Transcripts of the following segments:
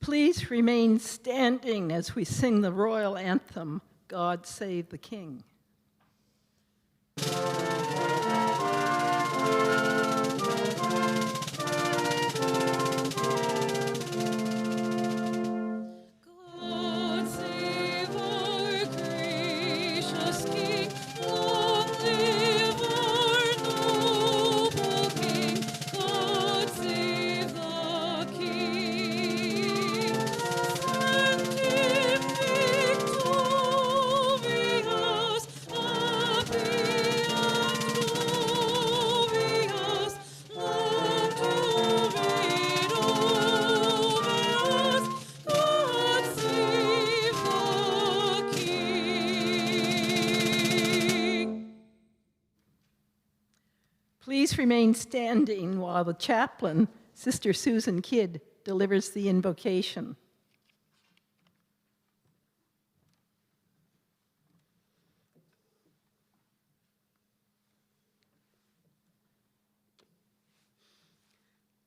Please remain standing as we sing the royal anthem, God Save the King. Please remain standing while the chaplain, Sister Susan Kidd, delivers the invocation.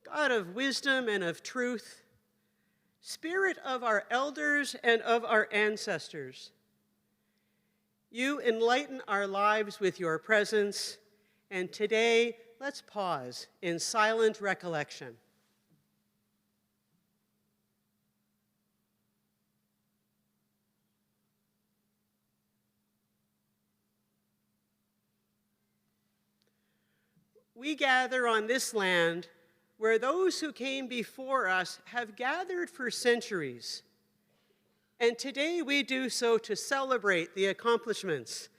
God of wisdom and of truth, Spirit of our elders and of our ancestors, you enlighten our lives with your presence, and today let's pause in silent recollection. We gather on this land where those who came before us have gathered for centuries. And today we do so to celebrate the accomplishments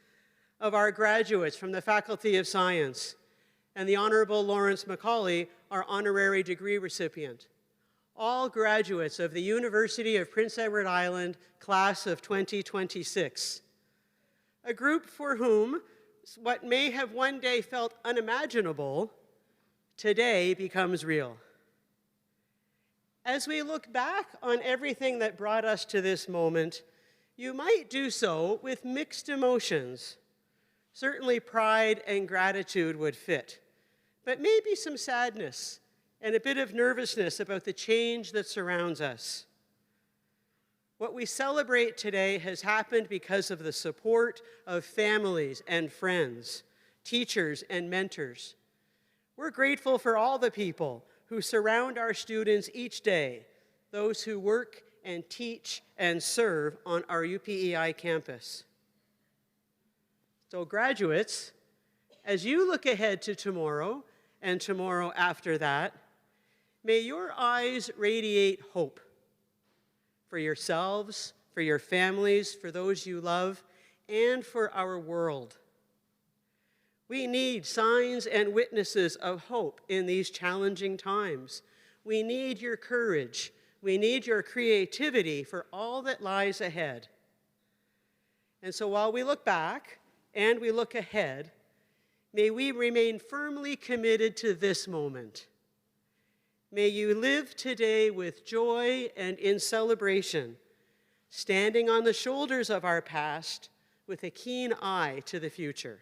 of our graduates from the Faculty of Science and the Honorable Lawrence Macaulay, our honorary degree recipient. All graduates of the University of Prince Edward Island class of 2026. A group for whom what may have one day felt unimaginable today becomes real. As we look back on everything that brought us to this moment, you might do so with mixed emotions. Certainly pride and gratitude would fit, but maybe some sadness and a bit of nervousness about the change that surrounds us. What we celebrate today has happened because of the support of families and friends, teachers and mentors. We're grateful for all the people who surround our students each day, those who work and teach and serve on our UPEI campus. So graduates, as you look ahead to tomorrow and tomorrow after that, may your eyes radiate hope for yourselves, for your families, for those you love, and for our world. We need signs and witnesses of hope in these challenging times. We need your courage. We need your creativity for all that lies ahead. And so while we look back and we look ahead, may we remain firmly committed to this moment. May you live today with joy and in celebration, standing on the shoulders of our past with a keen eye to the future.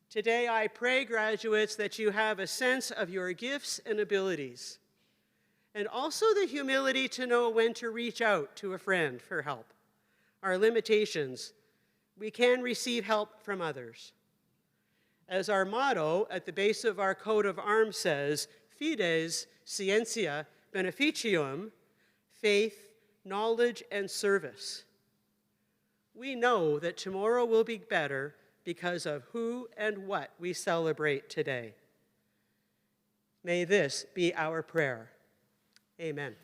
Today, I pray, graduates, that you have a sense of your gifts and abilities, and also the humility to know when to reach out to a friend for help. Our limitations, we can receive help from others. As our motto at the base of our coat of arms says, Fides, Scientia, Beneficium, faith, knowledge, and service. We know that tomorrow will be better because of who and what we celebrate today. May this be our prayer. Amen.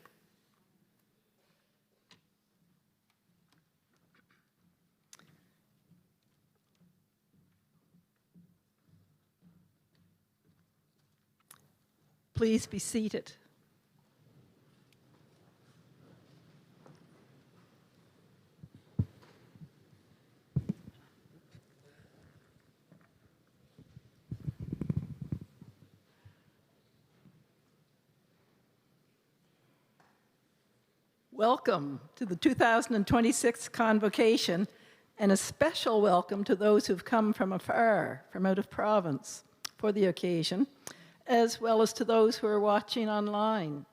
Please be seated. Welcome to the 2026 Convocation, and a special welcome to those who've come from afar, from out of province, for the occasion, as well as to those who are watching online.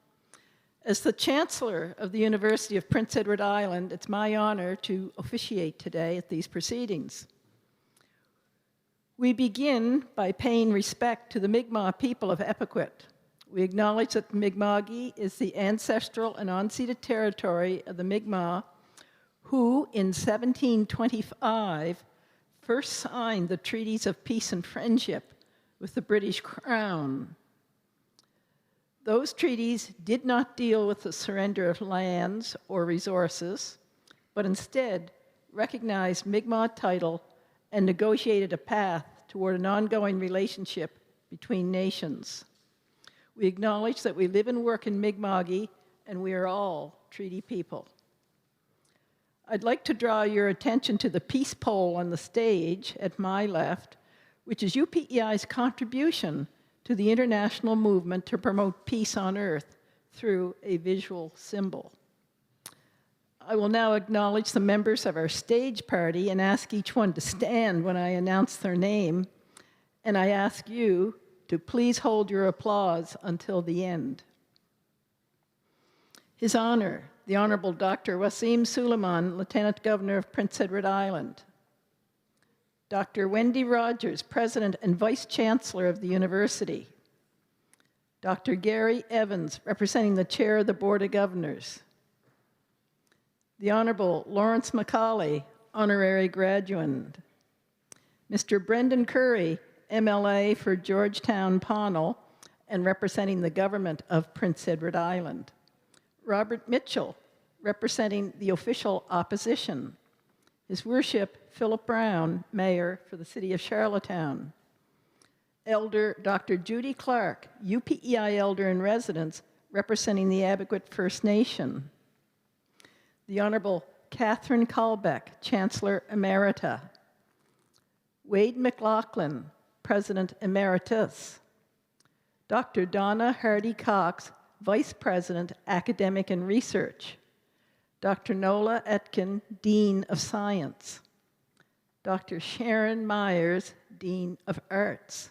As the Chancellor of the University of Prince Edward Island, it's my honor to officiate today at these proceedings. We begin by paying respect to the Mi'kmaq people of Epequet. We acknowledge that Mi'kma'ki is the ancestral and unceded territory of the Mi'kmaq, who in 1725 first signed the treaties of peace and friendship with the British Crown. Those treaties did not deal with the surrender of lands or resources, but instead recognized Mi'kmaq title and negotiated a path toward an ongoing relationship between nations. We acknowledge that we live and work in Mi'kma'ki, and we are all treaty people. I'd like to draw your attention to the peace pole on the stage at my left, which is UPEI's contribution to the international movement to promote peace on earth through a visual symbol. I will now acknowledge the members of our stage party and ask each one to stand when I announce their name, and I ask you to please hold your applause until the end. His Honor, the Honorable Dr. Wasim Suleiman, Lieutenant Governor of Prince Edward Island. Dr. Wendy Rogers, President and Vice Chancellor of the University. Dr. Gary Evans, representing the Chair of the Board of Governors. The Honorable Lawrence Macaulay, Honorary Graduand. Mr. Brendan Curry, MLA for Georgetown Pownal, and representing the government of Prince Edward Island. Robert Mitchell, representing the official opposition. His Worship, Philip Brown, Mayor for the City of Charlottetown. Elder Dr. Judy Clark, UPEI Elder in Residence, representing the Abequit First Nation. The Honorable Catherine Kalbeck, Chancellor Emerita. Wade McLaughlin, President Emeritus. Dr. Donna Hardy Cox, Vice President, Academic and Research. Dr. Nola Etkin, Dean of Science. Dr. Sharon Myers, Dean of Arts.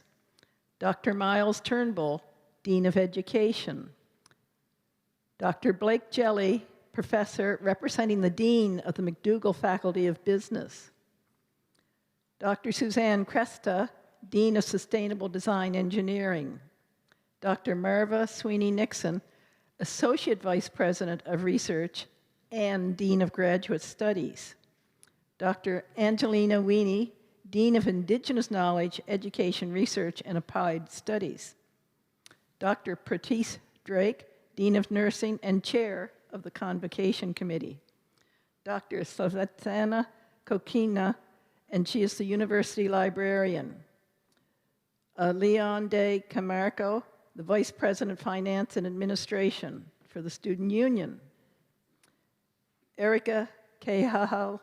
Dr. Miles Turnbull, Dean of Education. Dr. Blake Jelly, Professor representing the Dean of the McDougall Faculty of Business. Dr. Suzanne Cresta, Dean of Sustainable Design Engineering. Dr. Marva Sweeney-Nixon, Associate Vice President of Research and Dean of Graduate Studies. Dr. Angelina Weenie, Dean of Indigenous Knowledge, Education, Research, and Applied Studies. Dr. Pratis Drake, Dean of Nursing and Chair of the Convocation Committee. Dr. Svetlana Kokina, and she is the University Librarian. Leon de Camargo, the Vice President of Finance and Administration for the Student Union. Erica Cahal,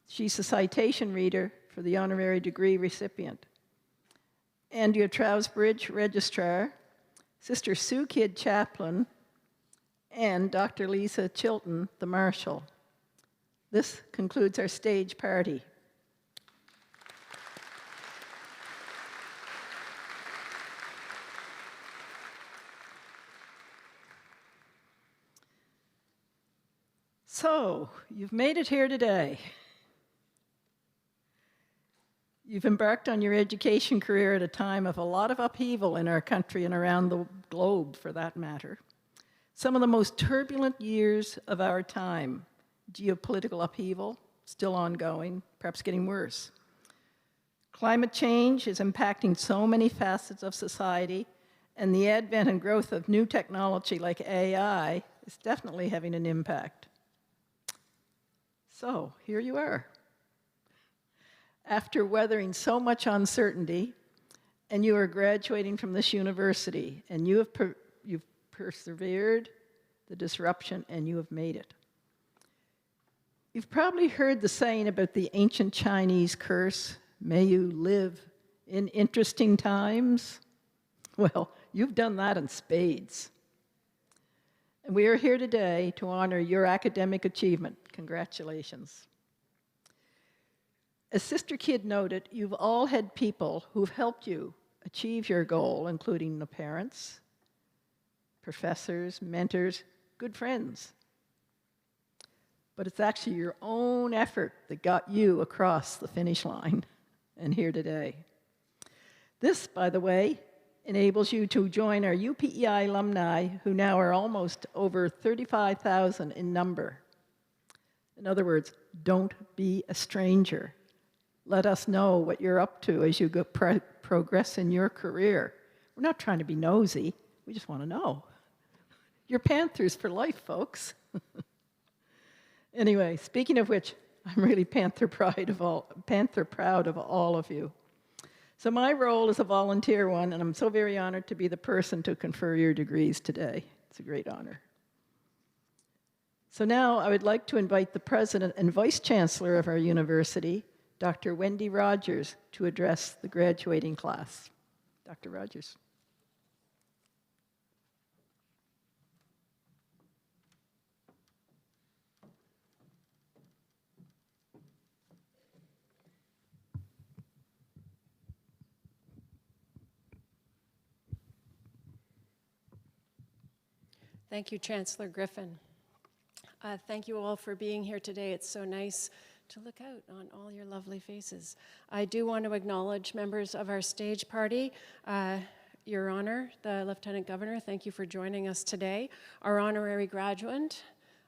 she's a citation reader for the honorary degree recipient. Andrea Trousbridge, Registrar, Sister Sue Kidd, Chaplain, and Dr. Lisa Chilton, the Marshal. This concludes our stage party. So, you've made it here today. You've embarked on your education career at a time of a lot of upheaval in our country and around the globe, for that matter. Some of the most turbulent years of our time. Geopolitical upheaval, still ongoing, perhaps getting worse. Climate change is impacting so many facets of society, and the advent and growth of new technology like AI is definitely having an impact. So, here you are. After weathering so much uncertainty, and you are graduating from this university, and you've persevered the disruption, and you have made it. You've probably heard the saying about the ancient Chinese curse, may you live in interesting times. Well, you've done that in spades. And we are here today to honor your academic achievement. Congratulations. As Sister Kidd noted, you've all had people who've helped you achieve your goal, including the parents, professors, mentors, good friends. But it's actually your own effort that got you across the finish line and here today. This, by the way, enables you to join our UPEI alumni, who now are almost over 35,000 in number. In other words, don't be a stranger. Let us know what you're up to as you progress in your career. We're not trying to be nosy. We just want to know. You're Panthers for life, folks. Anyway, speaking of which, I'm really Panther proud of all of you. So my role is a volunteer one, and I'm so very honored to be the person to confer your degrees today. It's a great honor. So now I would like to invite the President and Vice Chancellor of our university, Dr. Wendy Rogers, to address the graduating class. Dr. Rogers. Thank you, Chancellor Griffin. Thank you all for being here today. It's so nice to look out on all your lovely faces. I do want to acknowledge members of our stage party. Your Honor, the Lieutenant Governor, thank you for joining us today. Our honorary graduate,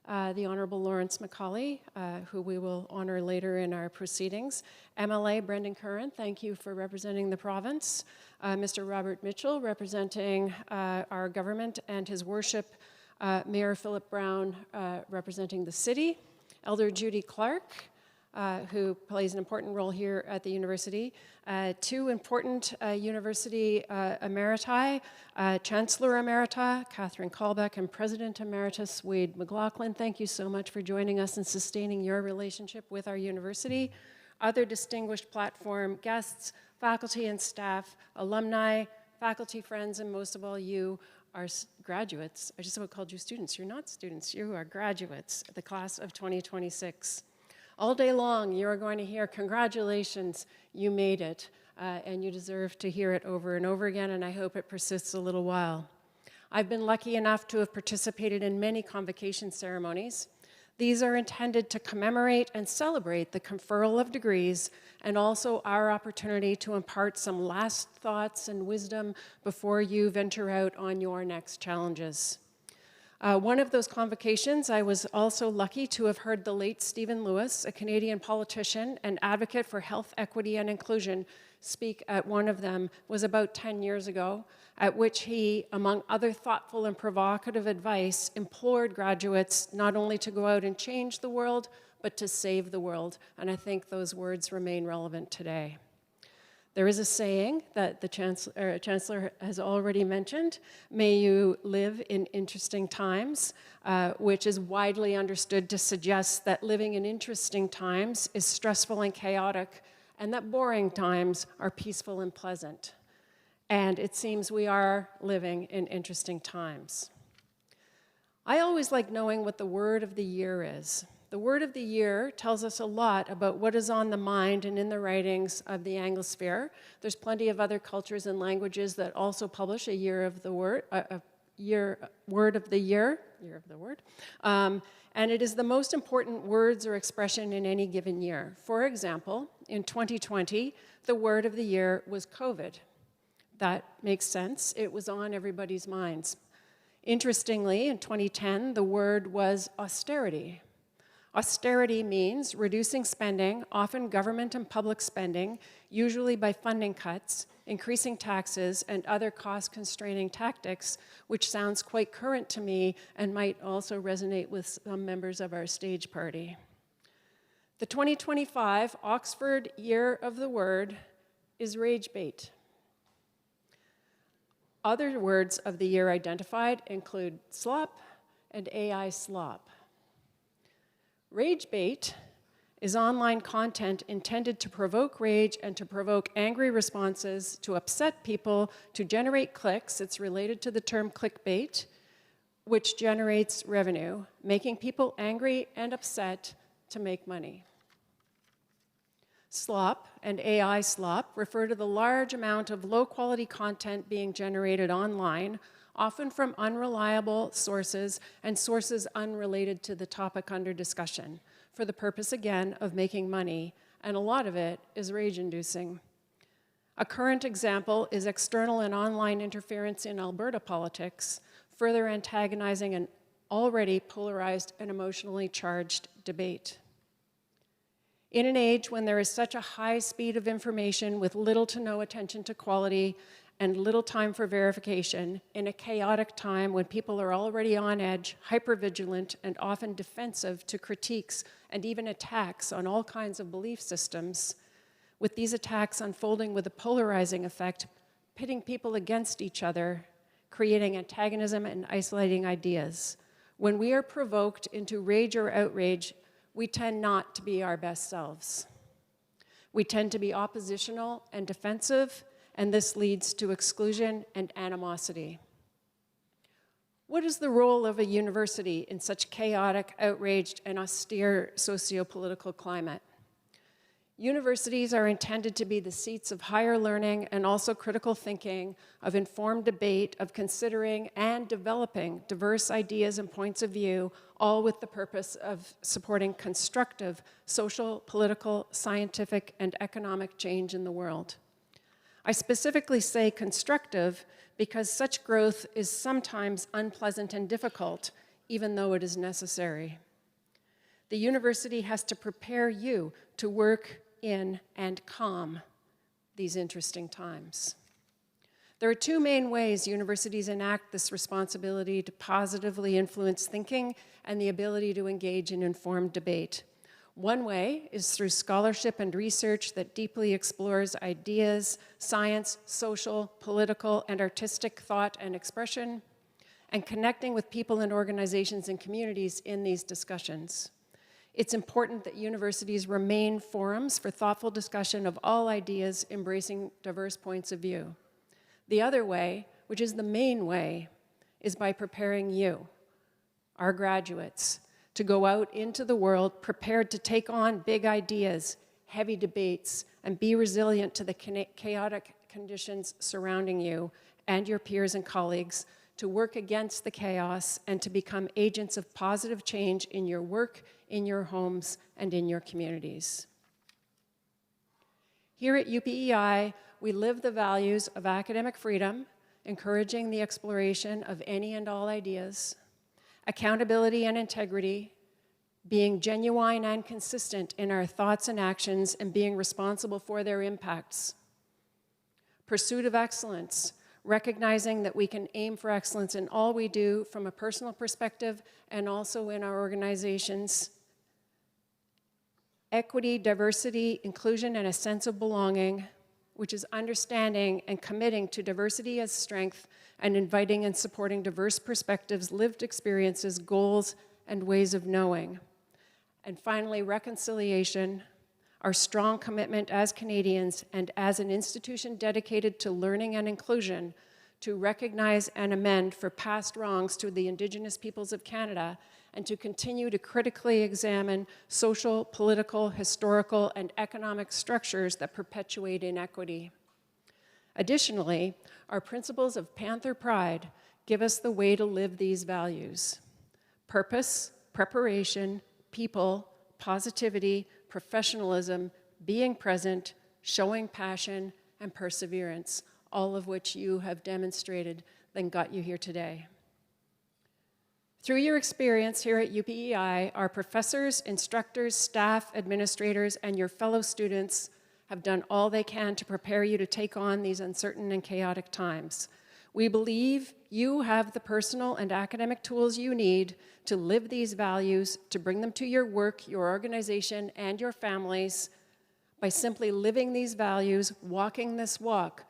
the Honorable Lawrence Macaulay, who we will honor later in our proceedings. MLA Brendan Curran, thank you for representing the province. Mr. Robert Mitchell, representing our government, and His Worship Mayor Philip Brown, representing the city. Elder Judy Clark, who plays an important role here at the university. Two important university emeriti, Chancellor Emerita, Catherine Callbeck, and President Emeritus Wade McLaughlin. Thank you so much for joining us and sustaining your relationship with our university. Other distinguished platform guests, faculty and staff, alumni, faculty friends, and most of all you, our graduates. I just about called you students. You're not students, you are graduates, the class of 2026. All day long, you're going to hear, congratulations, you made it, and you deserve to hear it over and over again, and I hope it persists a little while. I've been lucky enough to have participated in many convocation ceremonies. These are intended to commemorate and celebrate the conferral of degrees and also our opportunity to impart some last thoughts and wisdom before you venture out on your next challenges. One of those convocations, I was also lucky to have heard the late Stephen Lewis, a Canadian politician and advocate for health equity and inclusion, speak at one of them. Was about 10 years ago, at which he, among other thoughtful and provocative advice, implored graduates not only to go out and change the world, but to save the world. And I think those words remain relevant today. There is a saying that the Chancellor has already mentioned, may you live in interesting times, which is widely understood to suggest that living in interesting times is stressful and chaotic, and that boring times are peaceful and pleasant. And it seems we are living in interesting times. I always like knowing what the word of the year is. The word of the year tells us a lot about what is on the mind and in the writings of the Anglosphere. There's plenty of other cultures and languages that also publish a year of the word, word of the year, and it is the most important words or expression in any given year. For example, in 2020, the word of the year was COVID. That makes sense. It was on everybody's minds. Interestingly, in 2010, the word was austerity. Austerity means reducing spending, often government and public spending, usually by funding cuts, increasing taxes, and other cost-constraining tactics, which sounds quite current to me and might also resonate with some members of our stage party. The 2025 Oxford Year of the Word is rage bait. Other words of the year identified include slop and AI slop. Rage bait is online content intended to provoke rage and to provoke angry responses, to upset people, to generate clicks. It's related to the term clickbait, which generates revenue, making people angry and upset to make money. Slop and AI slop refer to the large amount of low-quality content being generated online, often from unreliable sources and sources unrelated to the topic under discussion, for the purpose, again, of making money, and a lot of it is rage-inducing. A current example is external and online interference in Alberta politics, further antagonizing an already polarized and emotionally charged debate. In an age when there is such a high speed of information with little to no attention to quality and little time for verification, in a chaotic time when people are already on edge, hypervigilant, and often defensive to critiques and even attacks on all kinds of belief systems, with these attacks unfolding with a polarizing effect, pitting people against each other, creating antagonism and isolating ideas. When we are provoked into rage or outrage, we tend not to be our best selves. We tend to be oppositional and defensive, and this leads to exclusion and animosity. What is the role of a university in such chaotic, outraged, and austere socio-political climate? Universities are intended to be the seats of higher learning and also critical thinking, of informed debate, of considering and developing diverse ideas and points of view, all with the purpose of supporting constructive social, political, scientific, and economic change in the world. I specifically say constructive because such growth is sometimes unpleasant and difficult, even though it is necessary. The university has to prepare you to work in and calm these interesting times. There are two main ways universities enact this responsibility to positively influence thinking and the ability to engage in informed debate. One way is through scholarship and research that deeply explores ideas, science, social, political, and artistic thought and expression, and connecting with people and organizations and communities in these discussions. It's important that universities remain forums for thoughtful discussion of all ideas, embracing diverse points of view. The other way, which is the main way, is by preparing you, our graduates, to go out into the world prepared to take on big ideas, heavy debates, and be resilient to the chaotic conditions surrounding you and your peers and colleagues, to work against the chaos and to become agents of positive change in your work, in your homes, and in your communities. Here at UPEI, we live the values of academic freedom, encouraging the exploration of any and all ideas, accountability and integrity, being genuine and consistent in our thoughts and actions, and being responsible for their impacts. Pursuit of excellence, recognizing that we can aim for excellence in all we do from a personal perspective and also in our organizations. Equity, diversity, inclusion, and a sense of belonging, which is understanding and committing to diversity as strength and inviting and supporting diverse perspectives, lived experiences, goals, and ways of knowing. And finally, reconciliation, our strong commitment as Canadians and as an institution dedicated to learning and inclusion to recognize and amend for past wrongs to the Indigenous peoples of Canada and to continue to critically examine social, political, historical, and economic structures that perpetuate inequity. Additionally, our principles of Panther Pride give us the way to live these values: purpose, preparation, people, positivity, professionalism, being present, showing passion, and perseverance, all of which you have demonstrated and got you here today. Through your experience here at UPEI, our professors, instructors, staff, administrators, and your fellow students have done all they can to prepare you to take on these uncertain and chaotic times. We believe you have the personal and academic tools you need to live these values, to bring them to your work, your organization, and your families. By simply living these values, walking this walk,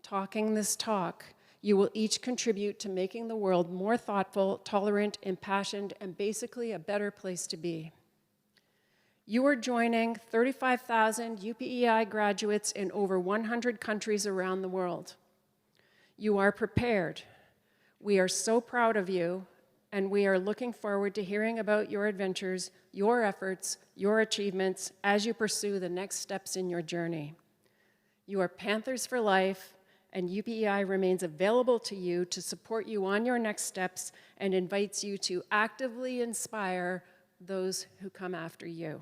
talking this talk, you will each contribute to making the world more thoughtful, tolerant, impassioned, and basically a better place to be. You are joining 35,000 UPEI graduates in over 100 countries around the world. You are prepared. We are so proud of you, and we are looking forward to hearing about your adventures, your efforts, your achievements as you pursue the next steps in your journey. You are Panthers for life, and UPEI remains available to you to support you on your next steps and invites you to actively inspire those who come after you.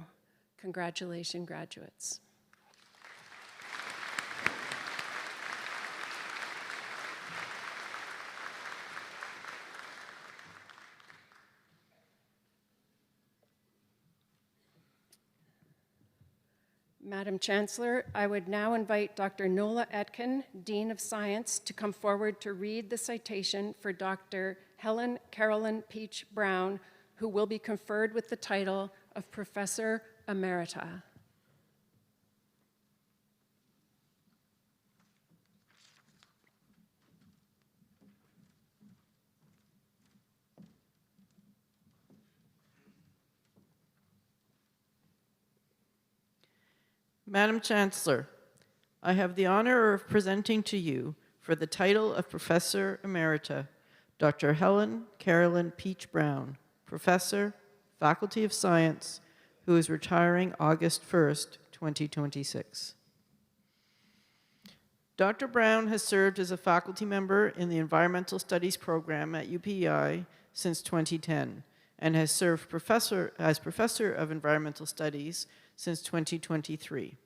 Congratulations, graduates. Madam Chancellor, I would now invite Dr. Nola Etkin, Dean of Science, to come forward to read the citation for Dr. Helen Carolyn Peach Brown, who will be conferred with the title of Professor Emerita. Madam Chancellor, I have the honor of presenting to you for the title of Professor Emerita, Dr. Helen Carolyn Peach Brown, Professor, Faculty of Science, who is retiring August 1st, 2026. Dr. Brown has served as a faculty member in the Environmental Studies program at UPEI since 2010 and has served as Professor of Environmental Studies since 2023.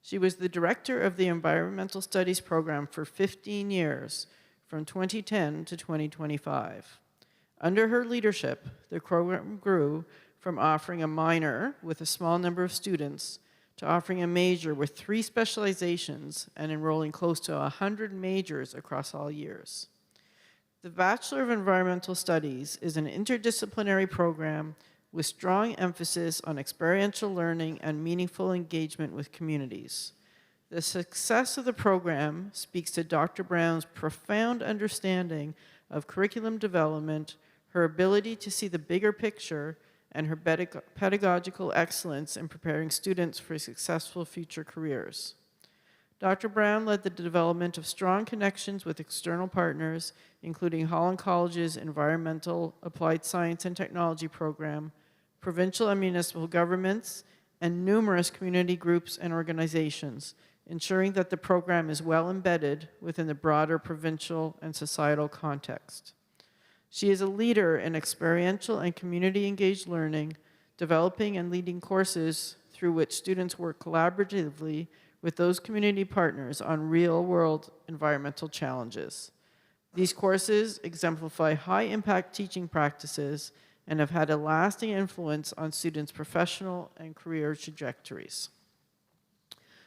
She was the director of the Environmental Studies program for 15 years, from 2010 to 2025. Under her leadership, the program grew from offering a minor with a small number of students to offering a major with 3 specializations and enrolling close to 100 majors across all years. The Bachelor of Environmental Studies is an interdisciplinary program with strong emphasis on experiential learning and meaningful engagement with communities. The success of the program speaks to Dr. Brown's profound understanding of curriculum development, her ability to see the bigger picture, and her pedagogical excellence in preparing students for successful future careers. Dr. Brown led the development of strong connections with external partners, including Holland College's Environmental Applied Science and Technology program, provincial and municipal governments, and numerous community groups and organizations, ensuring that the program is well embedded within the broader provincial and societal context. She is a leader in experiential and community-engaged learning, developing and leading courses through which students work collaboratively with those community partners on real-world environmental challenges. These courses exemplify high-impact teaching practices and have had a lasting influence on students' professional and career trajectories.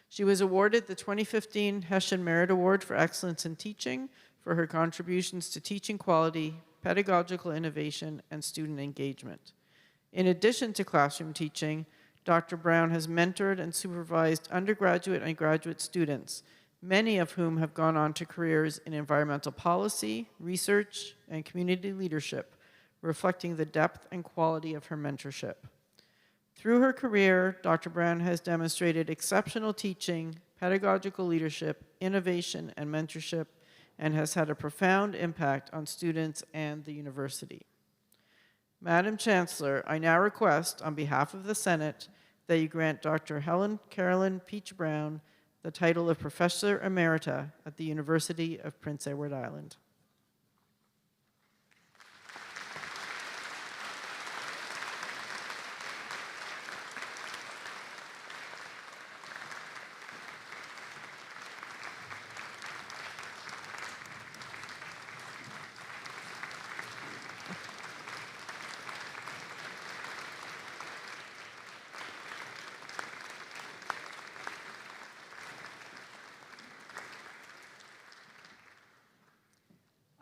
She was awarded the 2015 Hessian Merit Award for Excellence in Teaching for her contributions to teaching quality, pedagogical innovation, and student engagement. In addition to classroom teaching, Dr. Brown has mentored and supervised undergraduate and graduate students, many of whom have gone on to careers in environmental policy, research, and community leadership, reflecting the depth and quality of her mentorship. Through her career, Dr. Brown has demonstrated exceptional teaching, pedagogical leadership, innovation, and mentorship, and has had a profound impact on students and the university. Madam Chancellor, I now request, on behalf of the Senate, that you grant Dr. Helen Carolyn Peach Brown the title of Professor Emerita at the University of Prince Edward Island.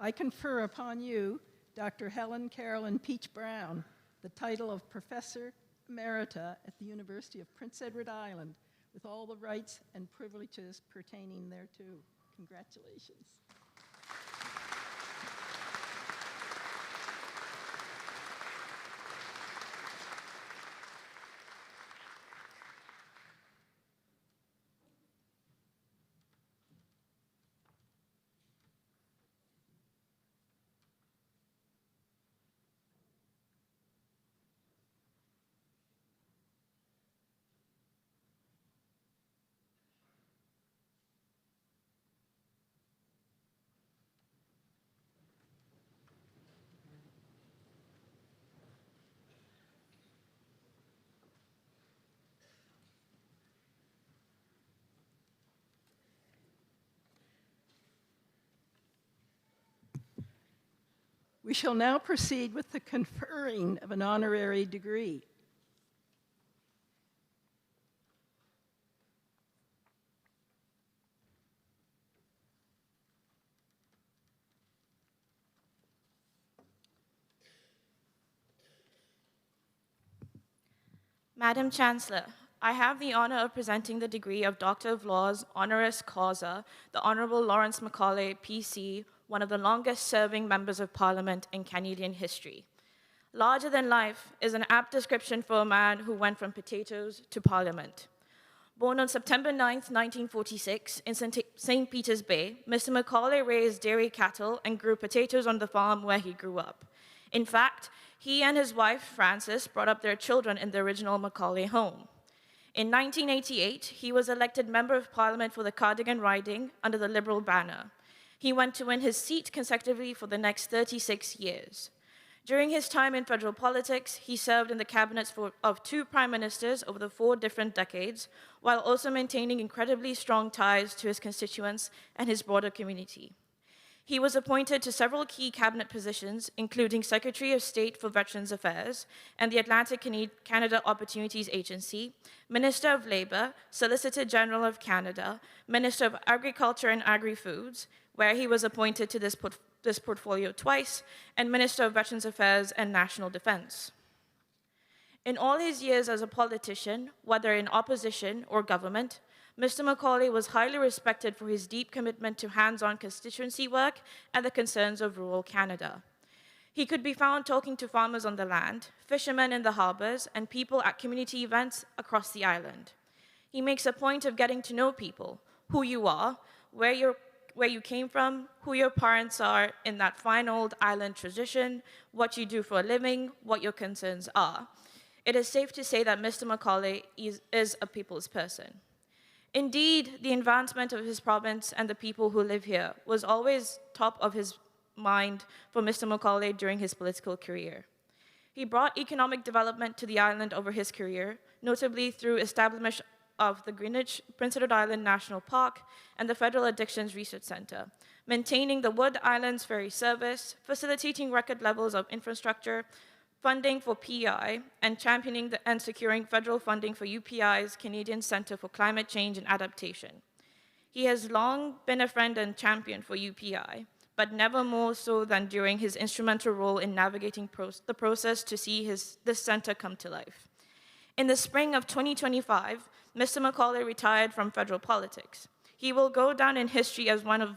I confer upon you, Dr. Helen Carolyn Peach Brown, the title of Professor Emerita at the University of Prince Edward Island, with all the rights and privileges pertaining thereto. Congratulations. We shall now proceed with the conferring of an honorary degree. Madam Chancellor, I have the honor of presenting the degree of Doctor of Laws honoris causa, the Honorable Lawrence Macaulay, PC, one of the longest-serving members of Parliament in Canadian history. Larger than life is an apt description for a man who went from potatoes to Parliament. Born on September 9, 1946, in St. Peter's Bay, Mr. Macaulay raised dairy cattle and grew potatoes on the farm where he grew up. In fact, he and his wife, Frances, brought up their children in the original Macaulay home. In 1988, he was elected Member of Parliament for the Cardigan riding under the Liberal banner. He went to win his seat consecutively for the next 36 years. During his time in federal politics, he served in the cabinets of 2 prime ministers over the 4 different decades, while also maintaining incredibly strong ties to his constituents and his broader community. He was appointed to several key cabinet positions, including Secretary of State for Veterans Affairs and the Atlantic Canada Opportunities Agency, Minister of Labour, Solicitor General of Canada, Minister of Agriculture and Agri-Foods, where he was appointed to this portfolio twice, and Minister of Veterans Affairs and National Defence. In all his years as a politician, whether in opposition or government, Mr. Macaulay was highly respected for his deep commitment to hands-on constituency work and the concerns of rural Canada. He could be found talking to farmers on the land, fishermen in the harbors, and people at community events across the island. He makes a point of getting to know people, who you are, where you came from, who your parents are in that fine old island tradition, what you do for a living, what your concerns are. It is safe to say that Mr. Macaulay is a people's person. Indeed, the advancement of his province and the people who live here was always top of his mind for Mr. Macaulay during his political career. He brought economic development to the island over his career, notably through establishment of the Greenwich Prince Edward Island National Park and the Federal Addictions Research Center, maintaining the Wood Islands Ferry Service, facilitating record levels of infrastructure, funding for PEI, and championing and securing federal funding for UPEI's Canadian Centre for Climate Change and Adaptation. He has long been a friend and champion for UPEI, but never more so than during his instrumental role in navigating the process to see this centre come to life. In the spring of 2025, Mr. Macaulay retired from federal politics. He will go down in history as one of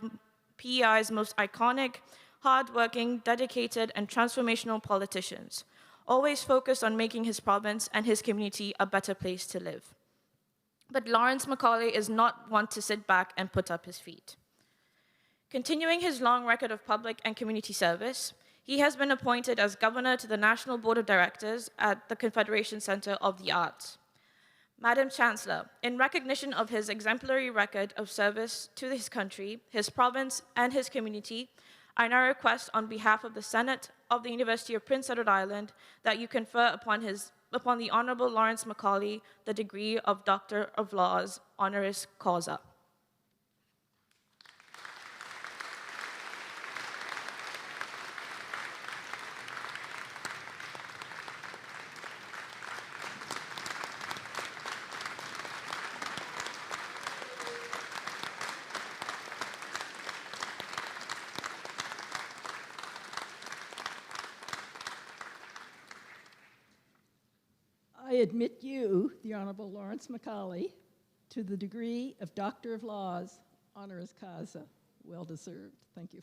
PEI's most iconic, hard-working, dedicated, and transformational politicians, always focused on making his province and his community a better place to live. But Lawrence Macaulay is not one to sit back and put up his feet. Continuing his long record of public and community service, he has been appointed as governor to the National Board of Directors at the Confederation Centre of the Arts. Madam Chancellor, in recognition of his exemplary record of service to his country, his province, and his community, I now request on behalf of the Senate of the University of Prince Edward Island that you confer upon the Honorable Lawrence Macaulay the degree of Doctor of Laws honoris causa. I admit you, the Honorable Lawrence Macaulay, to the degree of Doctor of Laws, honoris causa. Well deserved. Thank you.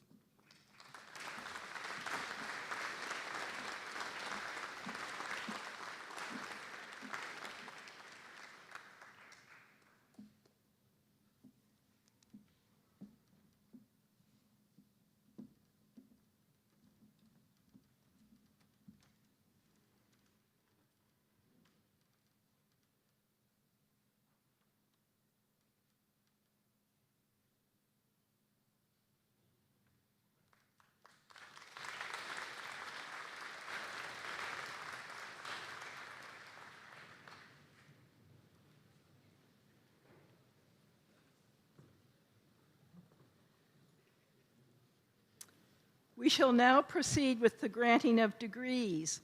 We shall now proceed with the granting of degrees.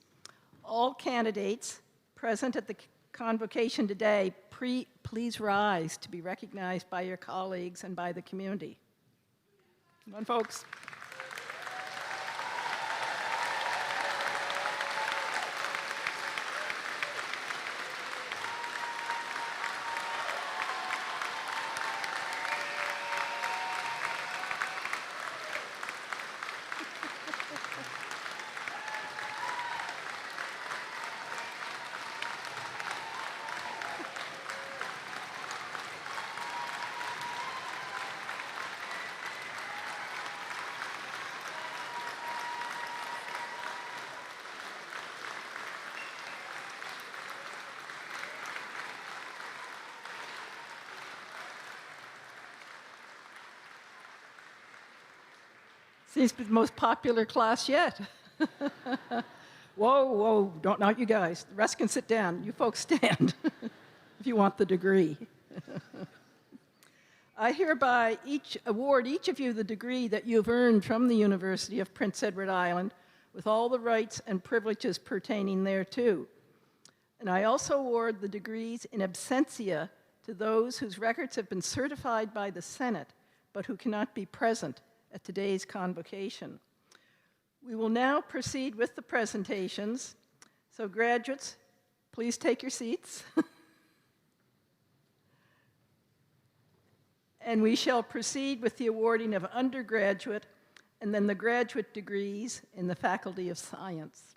All candidates present at the convocation today, please rise to be recognized by your colleagues and by the community. Come on, folks. Seems to be the most popular class yet. Whoa, whoa, not you guys. The rest can sit down. You folks stand if you want the degree. I hereby award each of you the degree that you've earned from the University of Prince Edward Island with all the rights and privileges pertaining thereto. And I also award the degrees in absentia to those whose records have been certified by the Senate, but who cannot be present at today's convocation. We will now proceed with the presentations. So graduates, please take your seats. And we shall proceed with the awarding of undergraduate and then the graduate degrees in the Faculty of Science.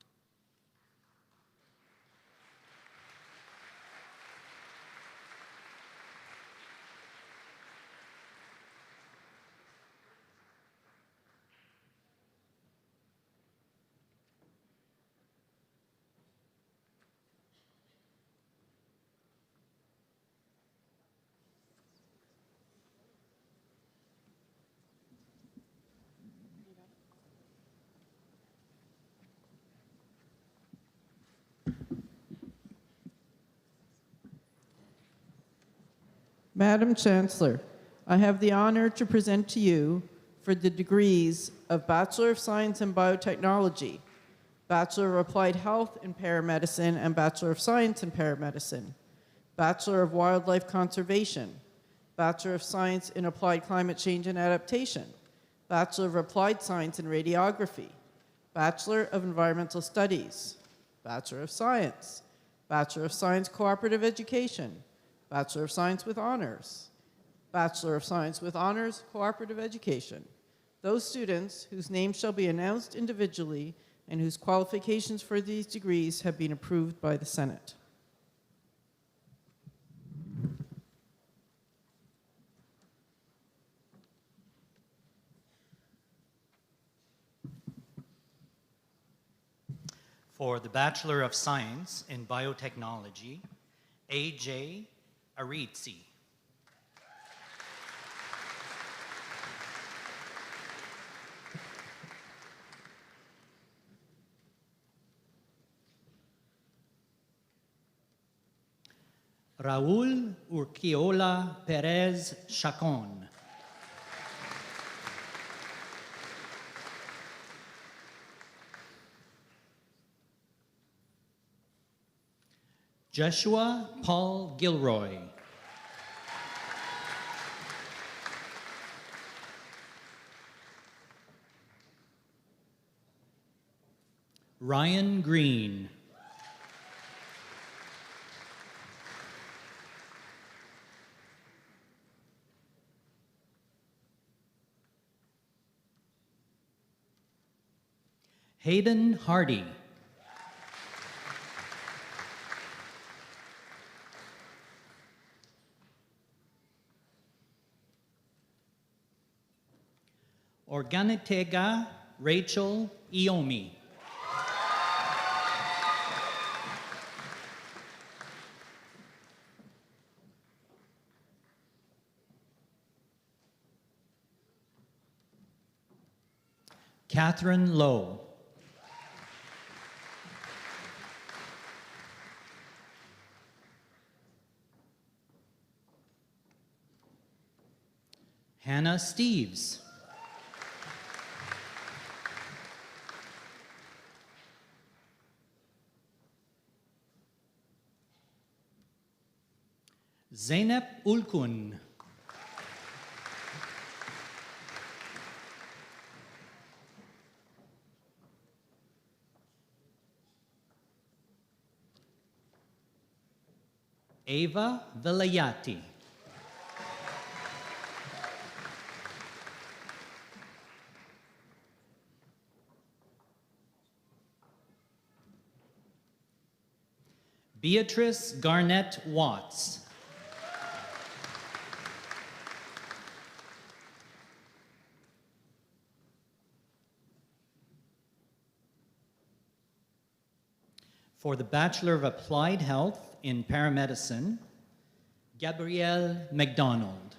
Madam Chancellor, I have the honor to present to you for the degrees of Bachelor of Science in Biotechnology, Bachelor of Applied Health in Paramedicine and Bachelor of Science in Paramedicine, Bachelor of Wildlife Conservation, Bachelor of Science in Applied Climate Change and Adaptation, Bachelor of Applied Science in Radiography, Bachelor of Environmental Studies, Bachelor of Science, Bachelor of Science Cooperative Education, Bachelor of Science with Honors, Bachelor of Science with Honors Cooperative Education. Those students whose names shall be announced individually and whose qualifications for these degrees have been approved by the Senate. For the Bachelor of Science in Biotechnology, A.J. Emerita. Raul Urquiola Perez Chacon. Joshua Paul Gilroy. Ryan Green. Hayden Hardy. Organitega Rachel Iomi. Catherine Lowe. Hannah Steves. Zeynep Ulkun. Ava Velayati. Beatrice Garnett Watts. For the Bachelor of Applied Health in Paramedicine, Gabrielle McDonald.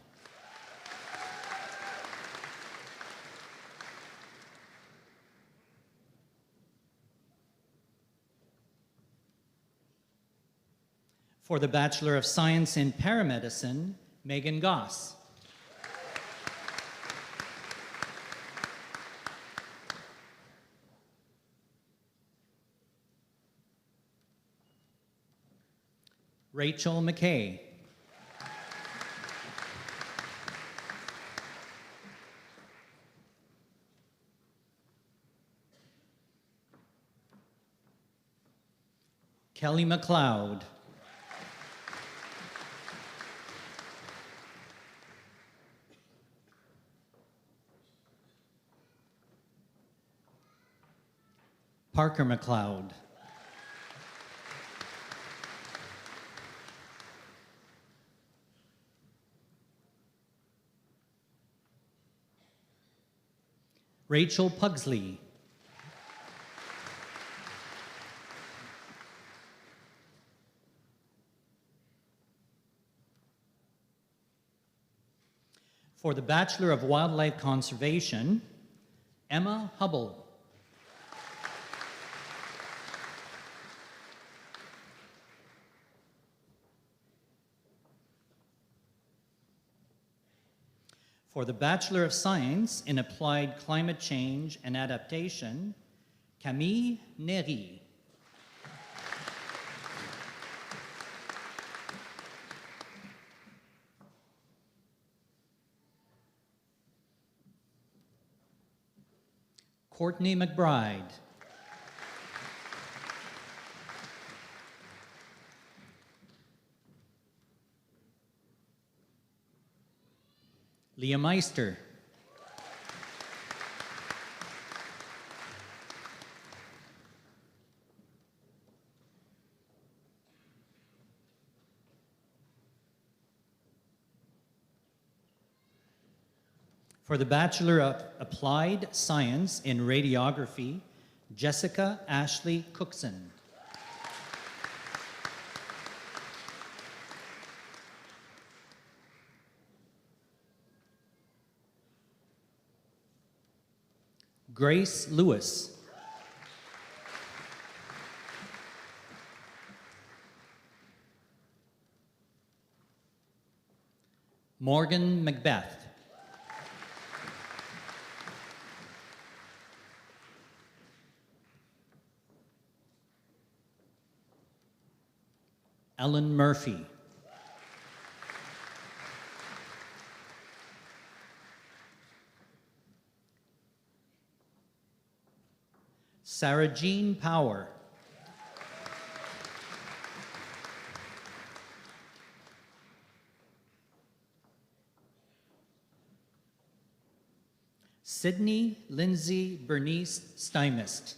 For the Bachelor of Science in Paramedicine, Megan Goss. Rachel McKay. Kelly McLeod. Parker McLeod. Rachel Pugsley. For the Bachelor of Wildlife Conservation, Emma Hubble. For the Bachelor of Science in Applied Climate Change and Adaptation, Camille Nery. Courtney McBride. Leah Meister. For the Bachelor of Applied Science in Radiography, Jessica Ashley Cookson. Grace Lewis. Morgan Macbeth. Ellen Murphy. Sarah Jean Power. Sydney Lindsay Bernice Stymist.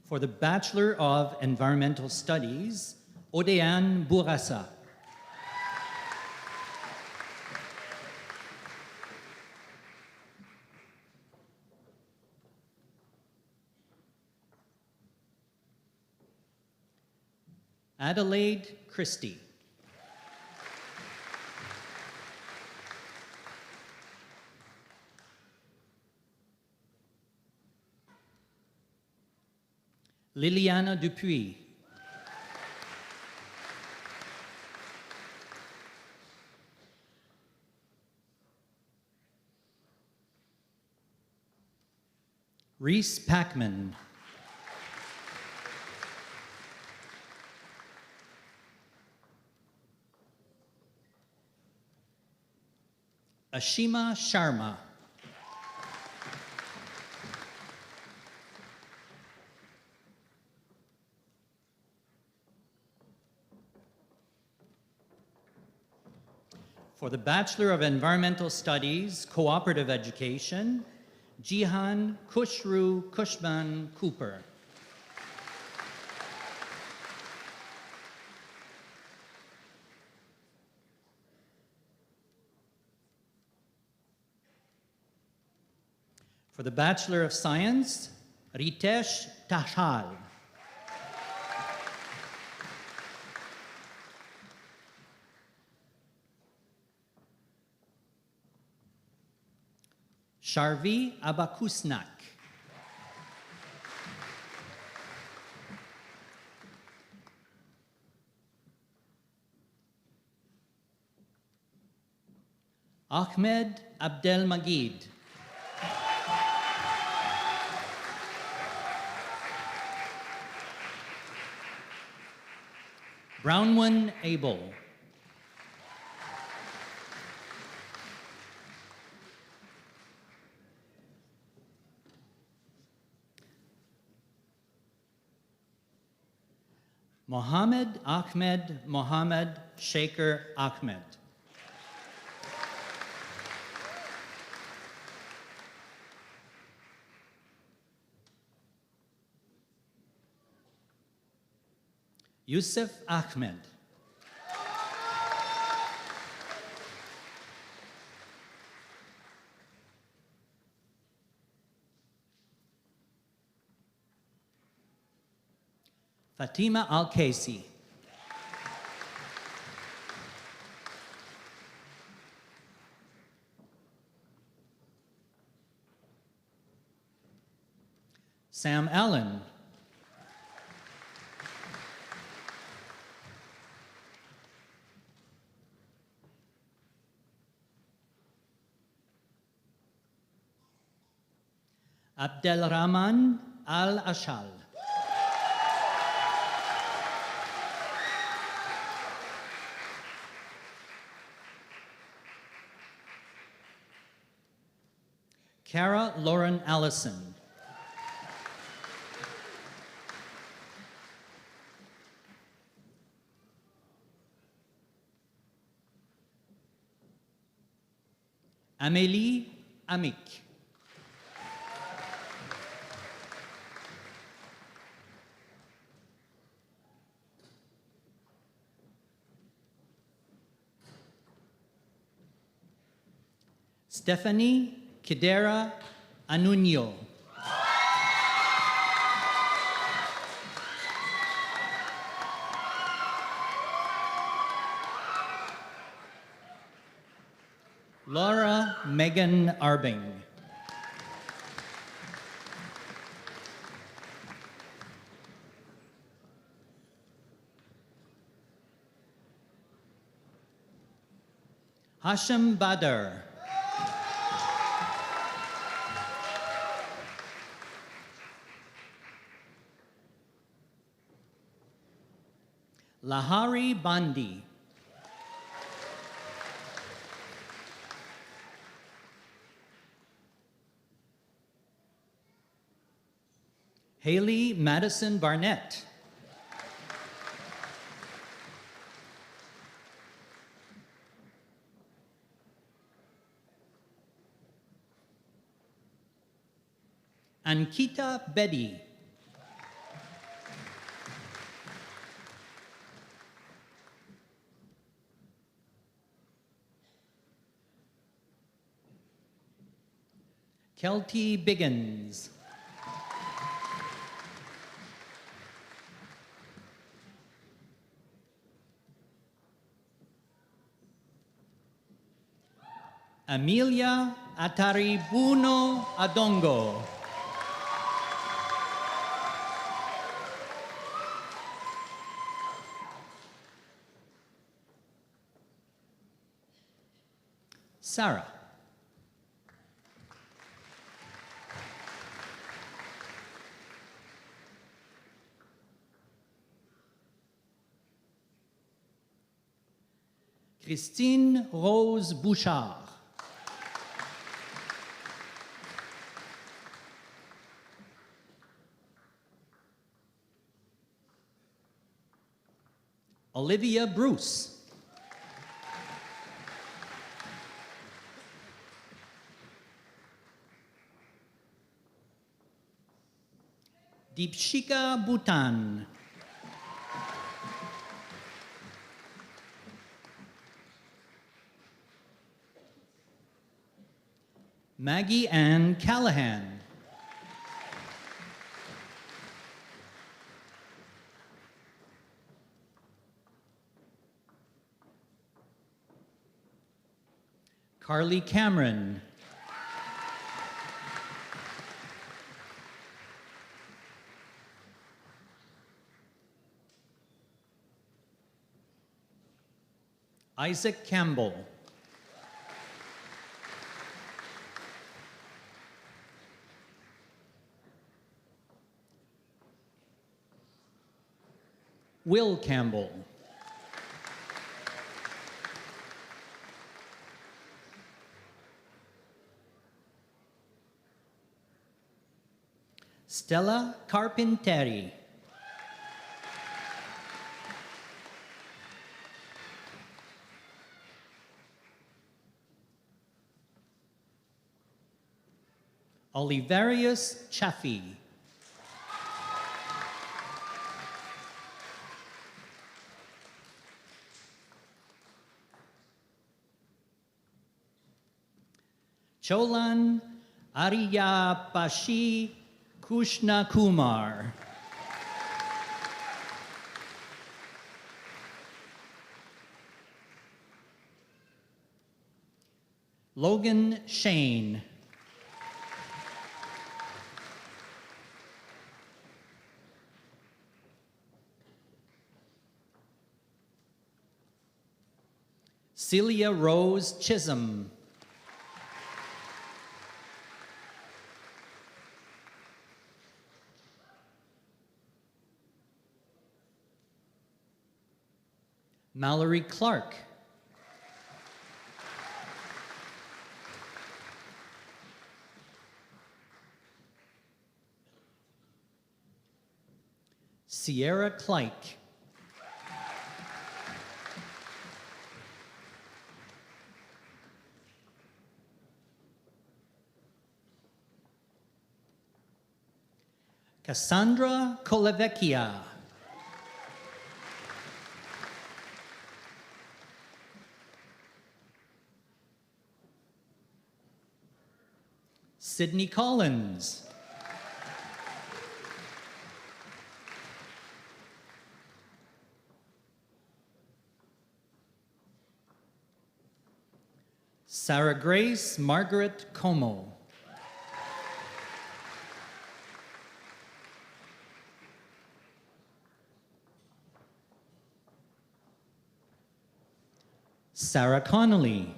For the Bachelor of Environmental Studies, Odean Bourassa. Adelaide Christie. Liliana Dupuis. Reese Packman. Ashima Sharma. For the Bachelor of Environmental Studies, Cooperative Education, Jihan Kushru Kushban Cooper. For the Bachelor of Science, Ritesh Tashal. Sharvi Abakusnak. Ahmed Abdel Magid. Brownwan Abel. Mohammed Ahmed Mohammed Shaker Ahmed. Yusuf Ahmed. Fatima Al-Kaisi. Sam Allen. Abdelrahman Al-Ashal. Kara Lauren Allison. Amélie Amik. Stephanie Kidera Anunio. Laura Megan Arbing. Hashim Badr. Lahari Bandi. Haley Madison Barnett. Ankita Bedi. Kelty Biggins. Amelia Ataribuno Adongo. Sarah. Christine Rose Bouchard. Olivia Bruce. Deepshika Bhutan. Maggie Ann Callahan. Carly Cameron. Isaac Campbell. Will Campbell. Stella Carpinteri. Oliverius Chaffee. Cholan Aryapashi Kushna Kumar. Logan Shane. Celia Rose Chisholm. Mallory Clark. Sierra Kleik. Cassandra Colavecchia. Sydney Collins. Sarah Grace Margaret Como. Sarah Connolly.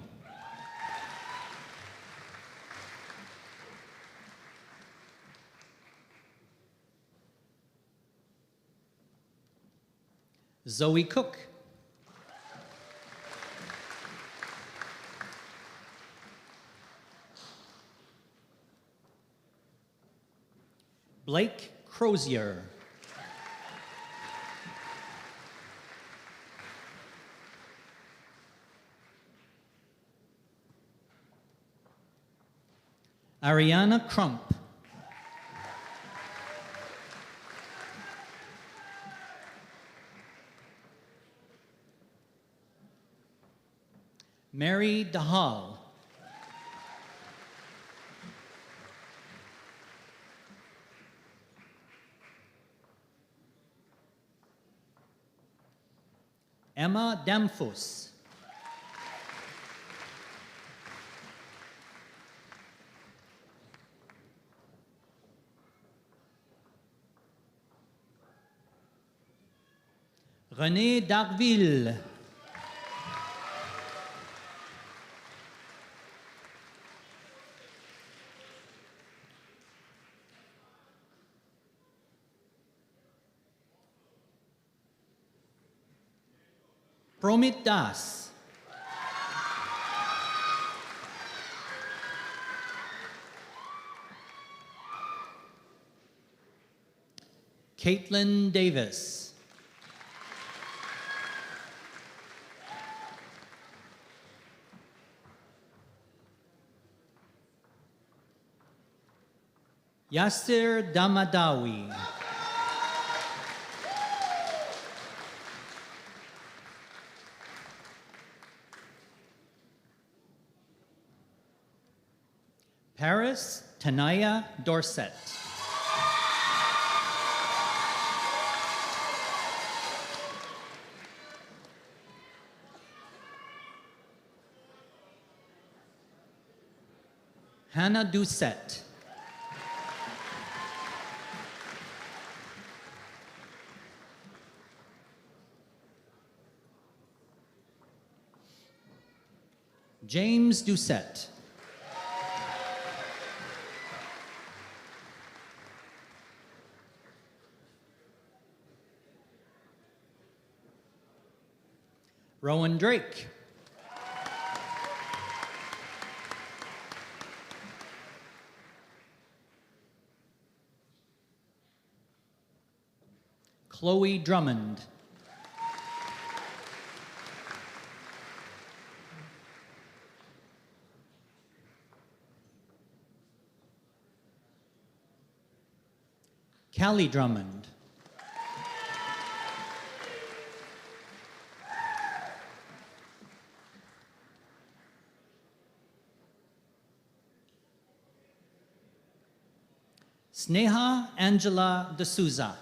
Zoe Cook. Blake Crozier. Ariana Crump. Mary DeHall. Emma Damfus. René Darville. Promit Das. Caitlin Davis. Yasser Damadawi. Paris Tanaya Dorset. Hannah Doucette. James Doucette. Rowan Drake. Chloe Drummond. Callie Drummond. Sneha Angela D'Souza.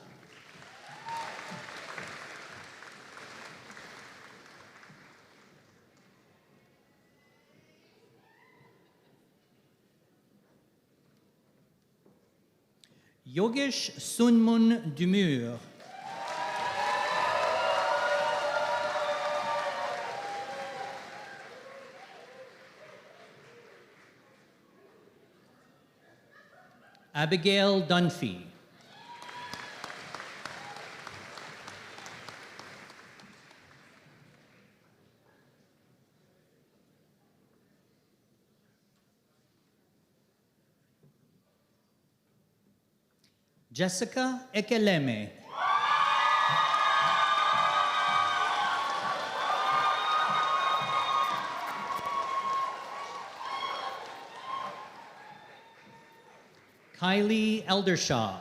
Yogesh Sunmun Dumur. Abigail Dunphy. Jessica Ekeleme. Kylie Eldershaw.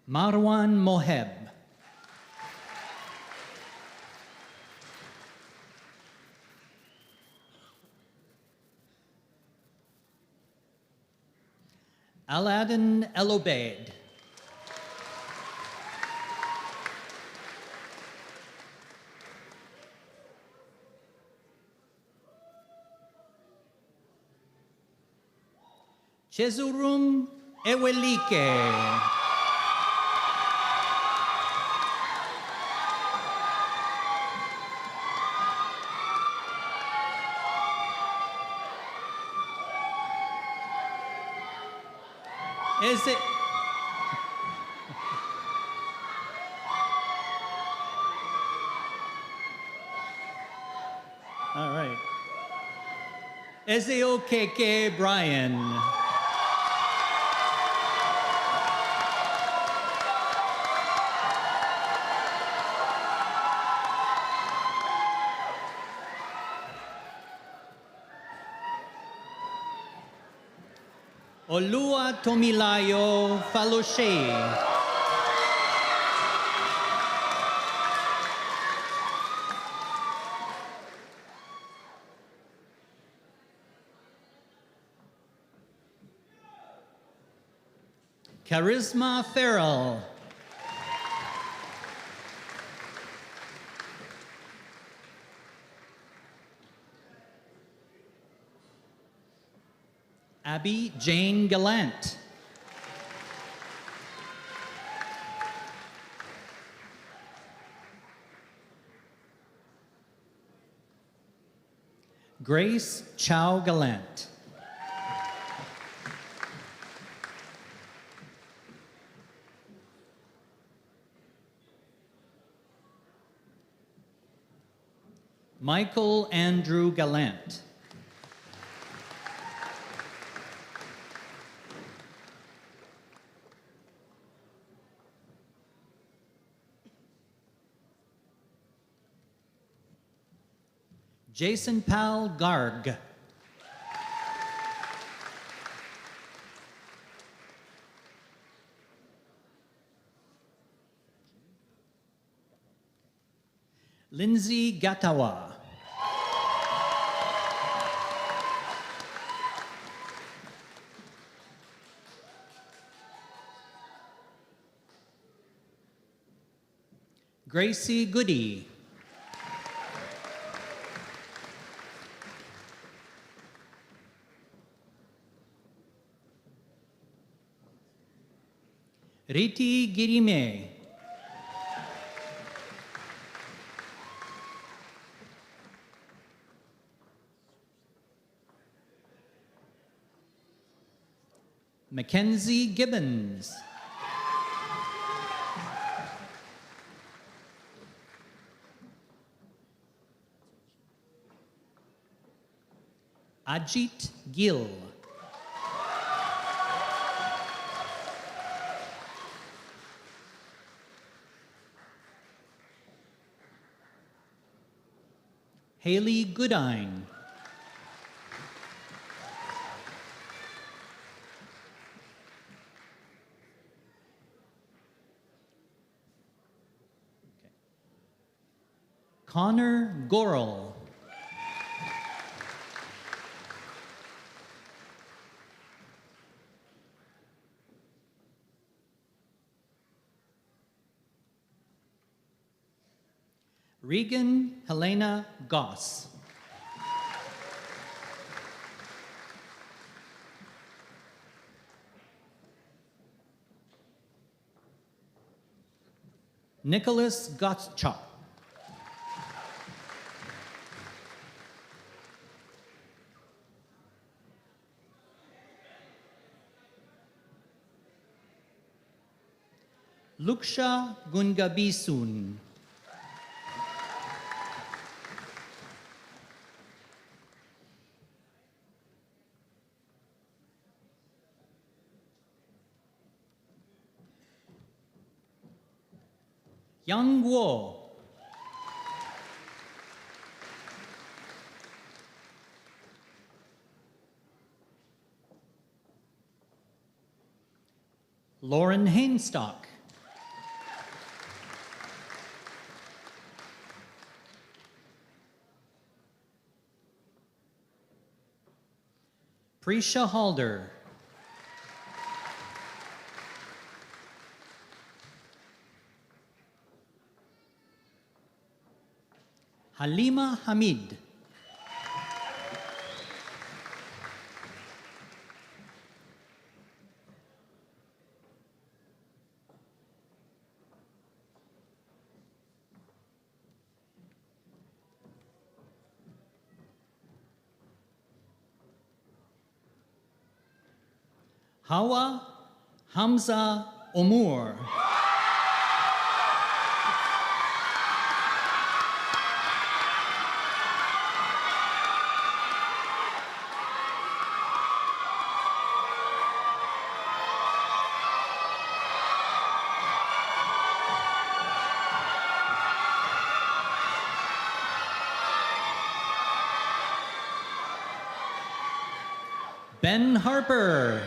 Marwan Moheb. Aladdin Elobaid. Chezurum Ewelike. Is it? All right. Ezeokeke Brian. Olua Tomilayo Faloshe. Charisma Farrell. Abby Jane Gallant. Grace Chow Gallant. Michael Andrew Gallant. Jason Pal Garg. Lindsay Gatawa. Gracie Goody. Riti Girime. Mackenzie Gibbons. Ajit Gill. Haley Goodine. Connor Gorel. Regan Helena Goss. Nicholas Gottschalk. Luksha Gungabisun. Yang Guo. Lauren Hainstock. Prisha Halder. Halima Hamid. Hawa Hamza Omur. Ben Harper.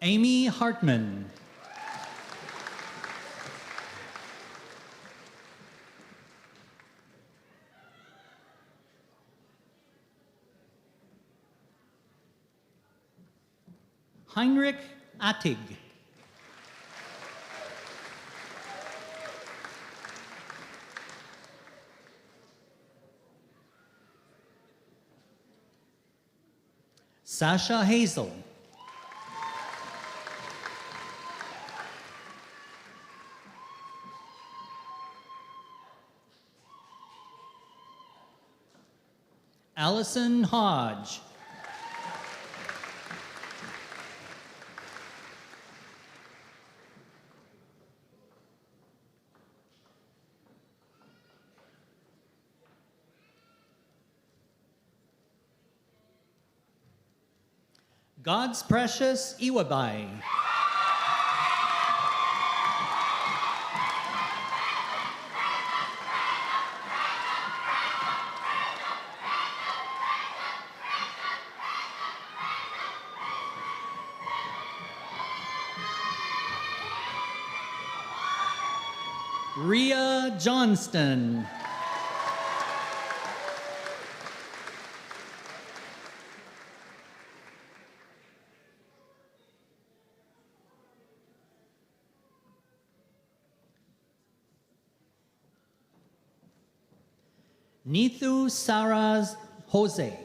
Amy Hartman. Heinrich Attig. Sasha Hazel. Allison Hodge. God's precious Iwabai. Rhea Johnston. Nithu Saraz Jose.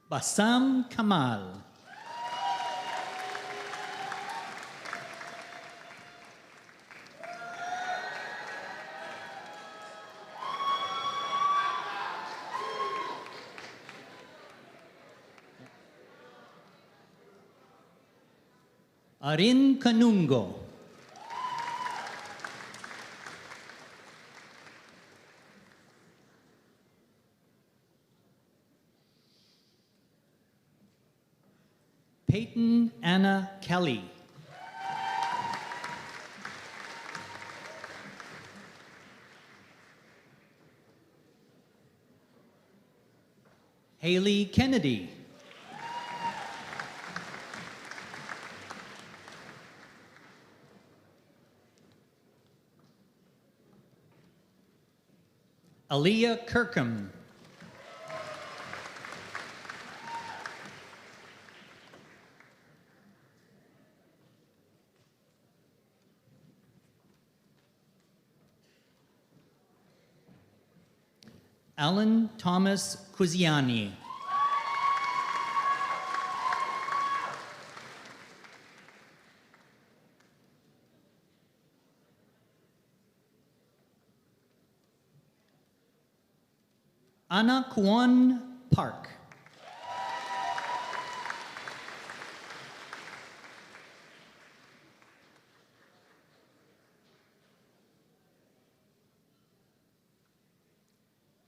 Bassam Kamal. Arin Kanungo. Peyton Anna Kelly. Haley Kennedy. Aaliyah Kirkham. Alan Thomas Kuziani. Anna Kwon Park.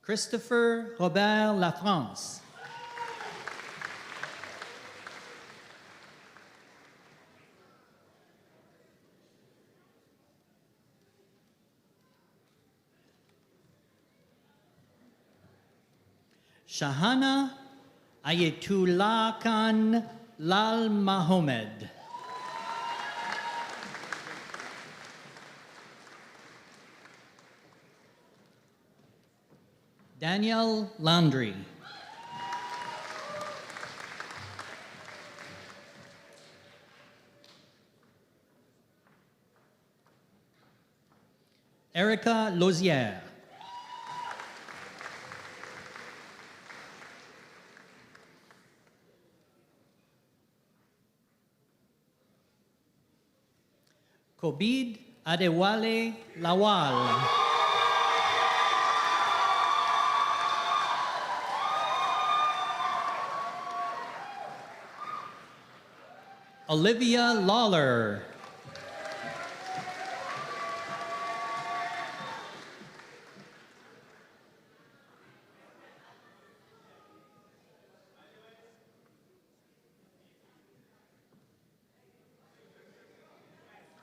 Christopher Robert Lafrance. Shahana Ayatullah Khan Lal Mahomed. Danielle Landry. Erica Lozier. Kobid Adewale Lawal. Olivia Lawler.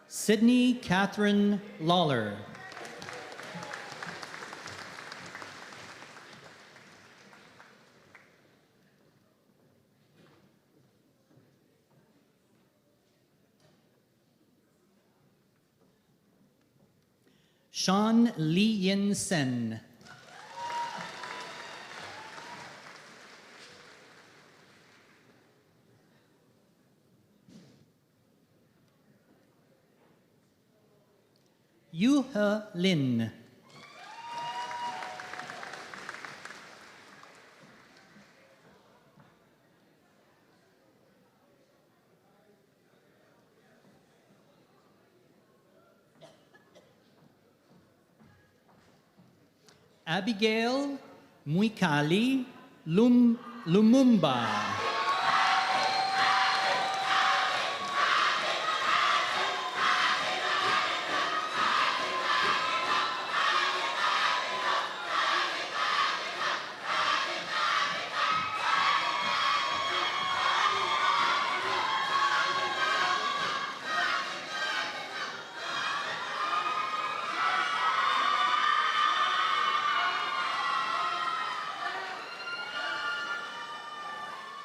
Sydney Catherine Lawler. Sean Lee Yin Sen. Yu-He Lin. Abigail Muikali Lumumba.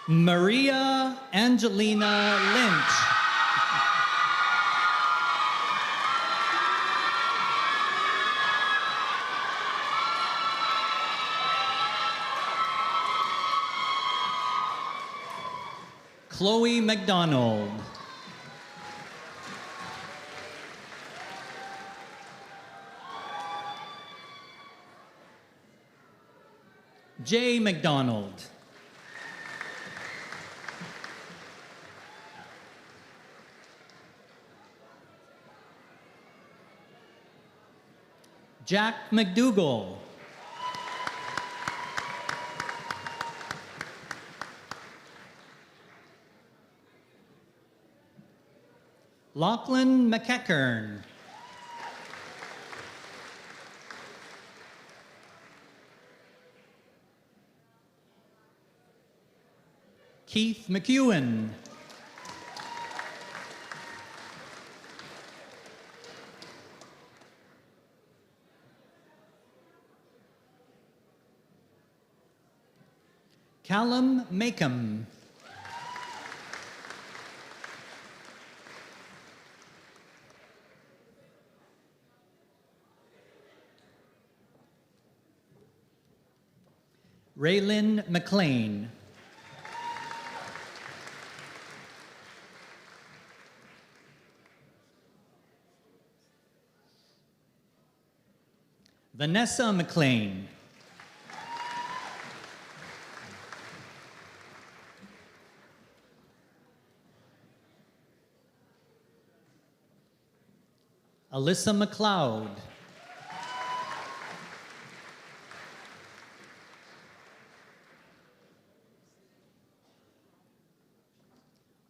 Maria Angelina Lynch. Chloe McDonald. Jay McDonald. Jack McDougall. Lachlan McEachern. Keith McEwen. Callum Macomb. Raylyn McLean. Vanessa McLean. Alyssa McLeod.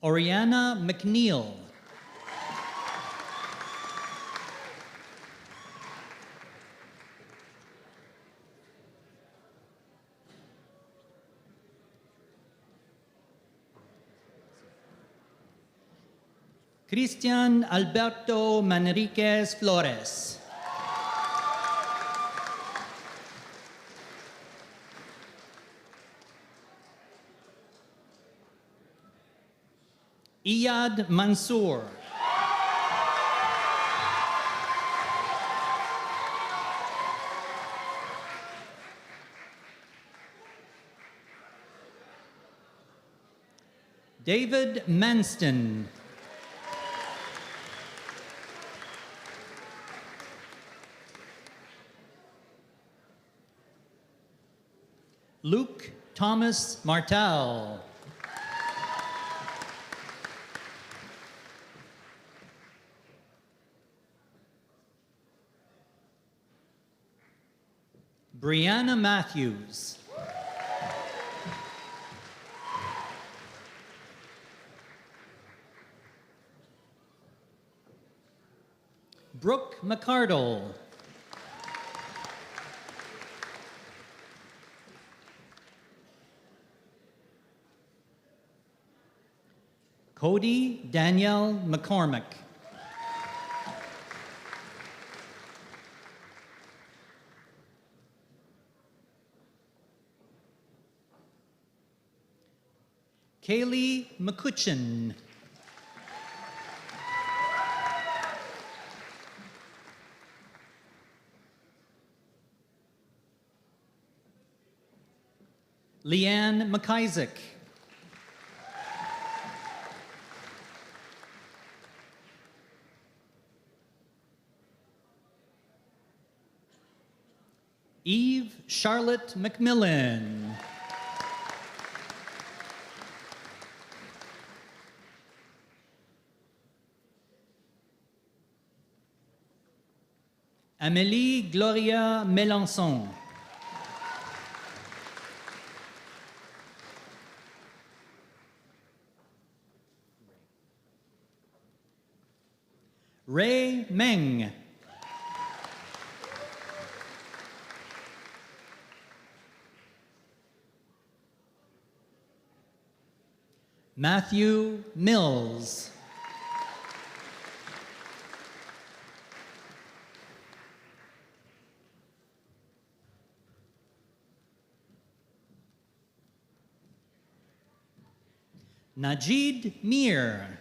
Oriana McNeil. Cristian Alberto Manriquez Flores. Iyad Mansour. David Manston. Luke Thomas Martel. Brianna Matthews. Brooke McCardle. Cody Danielle McCormick. Kaylee McCutcheon. Leanne McIsaac. Eve Charlotte McMillan. Amélie Gloria Mélenchon. Ray Meng. Matthew Mills. Najid Mir.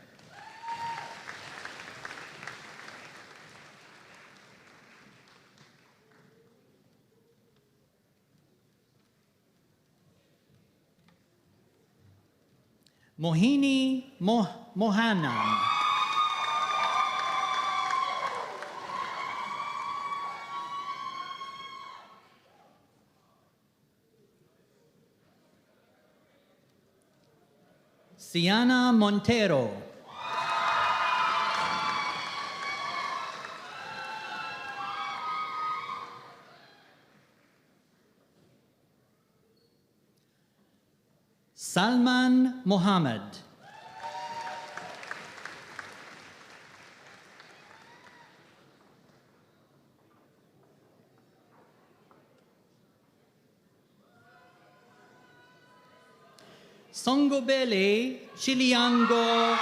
Mohini Mohanam. Siana Montero. Salman Mohammed. Songobele Chiliango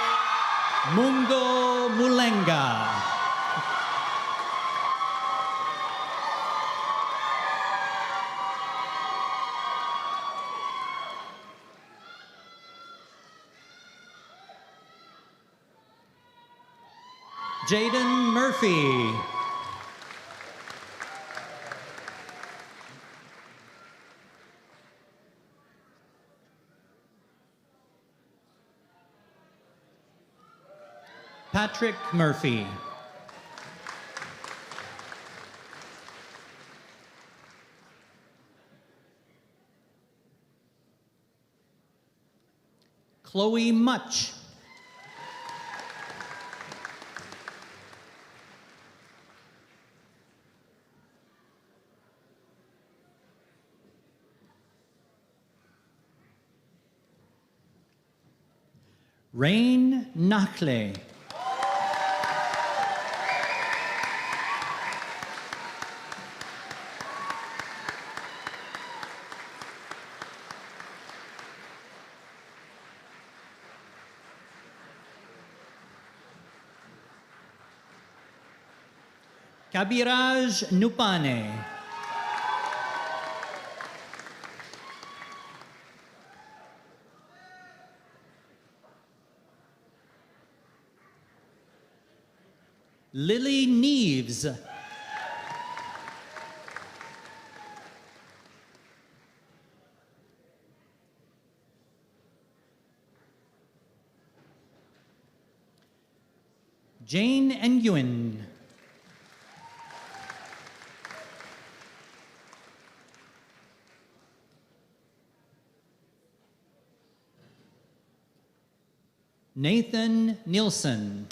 Mungo Mulenga. Jaden Murphy. Patrick Murphy. Chloe Much. Rain Nakle. Kabiraj Nupane. Lily Neves. Jane Nguyen. Nathan Nielsen.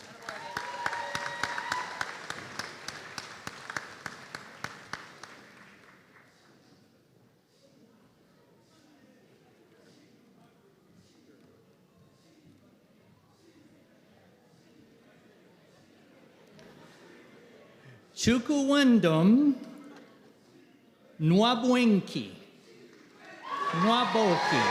Chukwuwendom Nwabwenki. Nwaboki.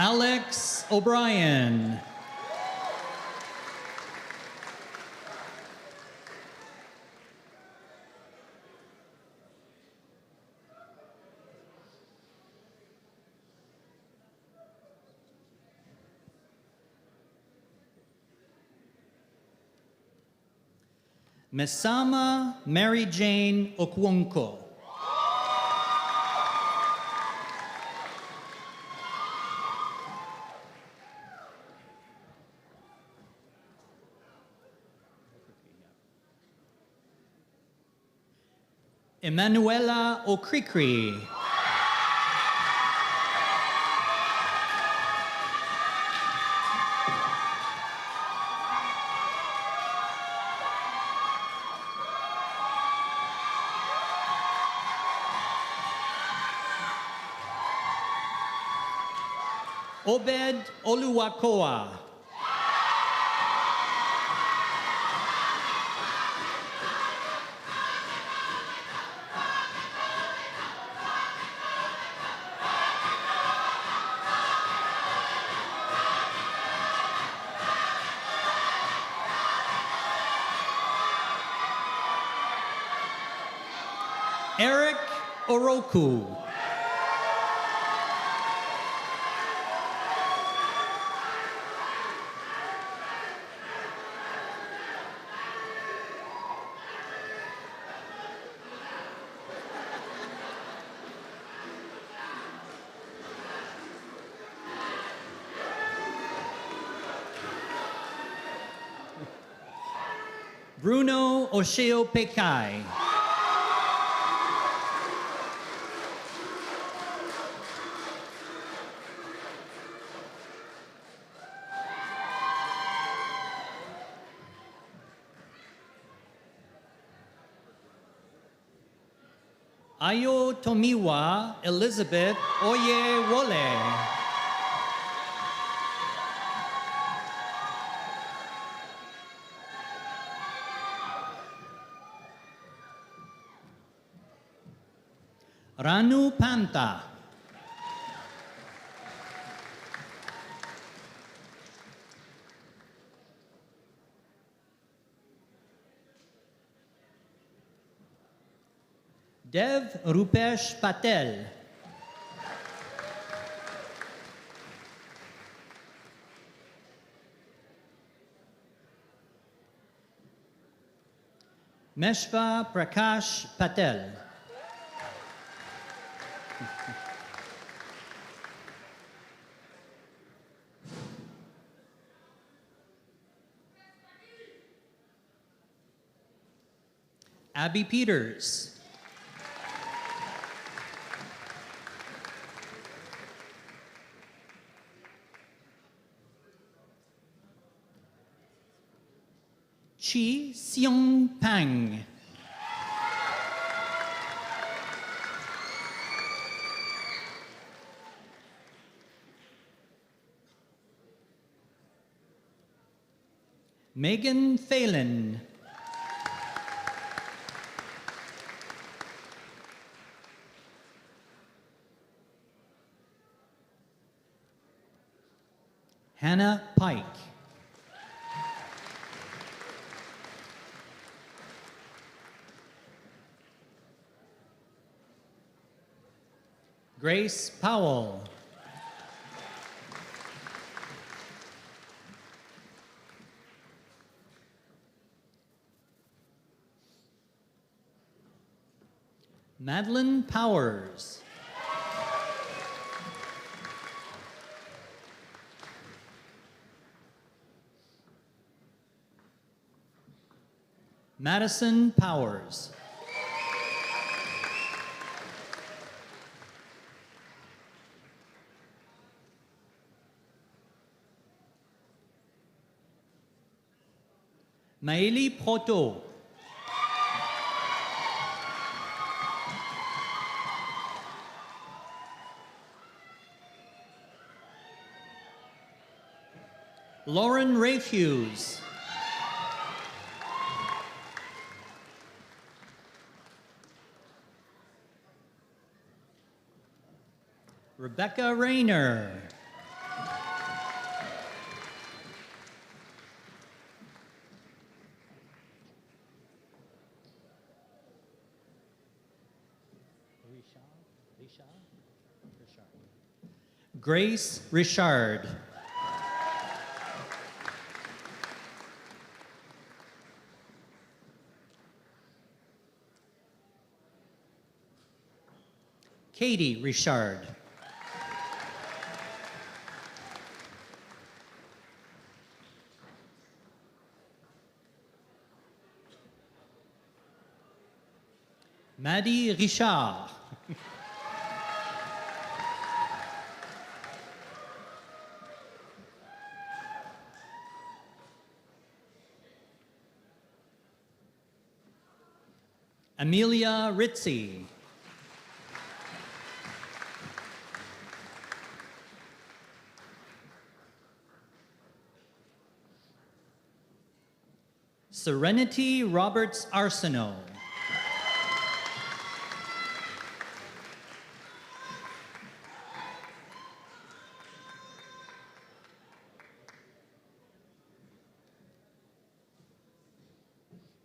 Alex O'Brien. Mesama Mary Jane Okwonko. Emanuela Okrikri. Obed Oluwakoa. Eric Oroku. Bruno Osheo Pekai. Ayo Tomiwa Elizabeth Oyewole. Ranu Panta. Dev Rupesh Patel. Meshva Prakash Patel. Abby Peters. Chi Seong Pang. Megan Phelan. Hannah Pike. Grace Powell. Madeline Powers. Madison Powers. Maëlie Proto. Lauren Rayfuse. Rebecca Rayner. Grace Richard. Katie Richard. Maddie Richard. Amelia Ritzy. Serenity Roberts Arsenault.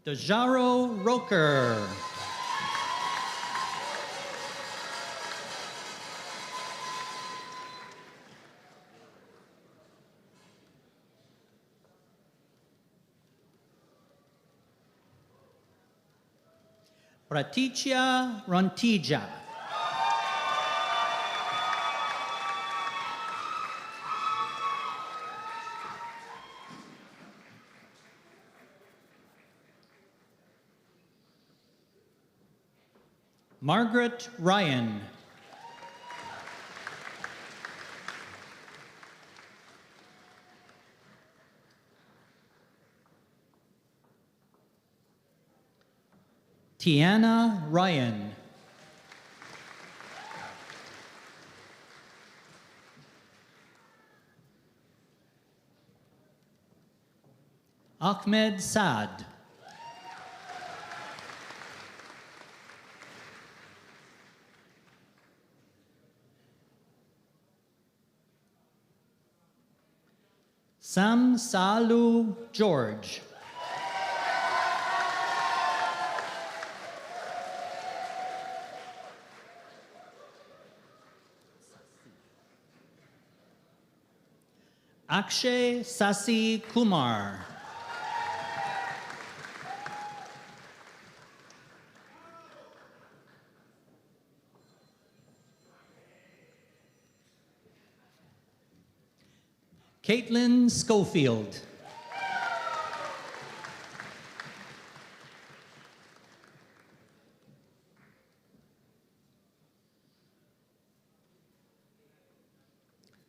Dejaro Roker. Praticia Rontija. Margaret Ryan. Tiana Ryan. Ahmed Saad. Sam Salu George. Akshay Sasi Kumar. Caitlin Schofield.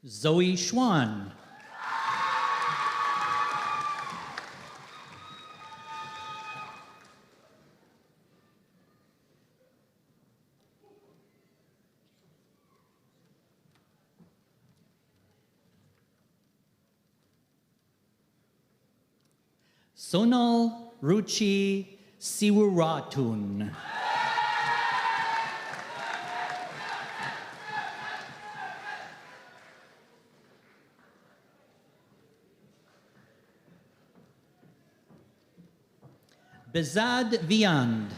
Zoe Schwan. Sonal Ruchi Siwuratun. Bezad Viand.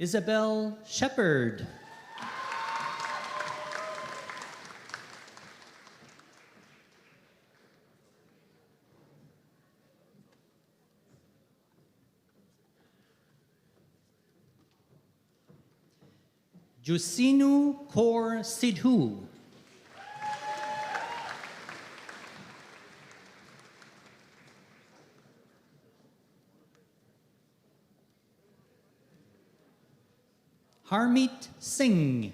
Isabel Shepard. Jusinu Kaur Sidhu. Harmeet Singh.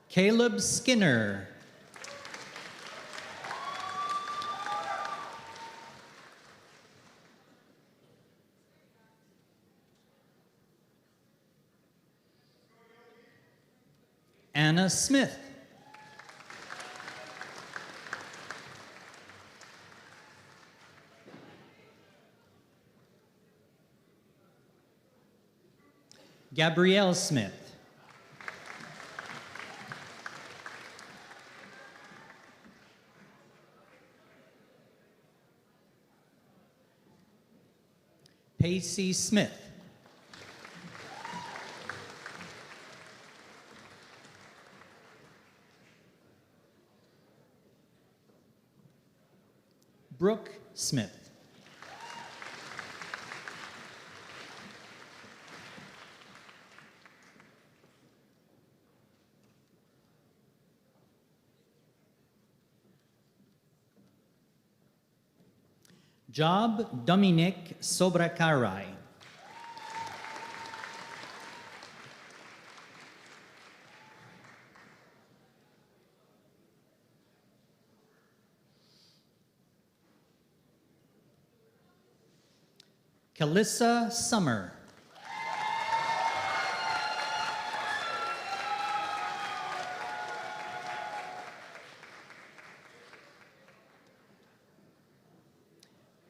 Caleb Skinner. Anna Smith. Gabrielle Smith. Pacey Smith. Brooke Smith. Job Dominic Sobrakarai. Kalissa Summer.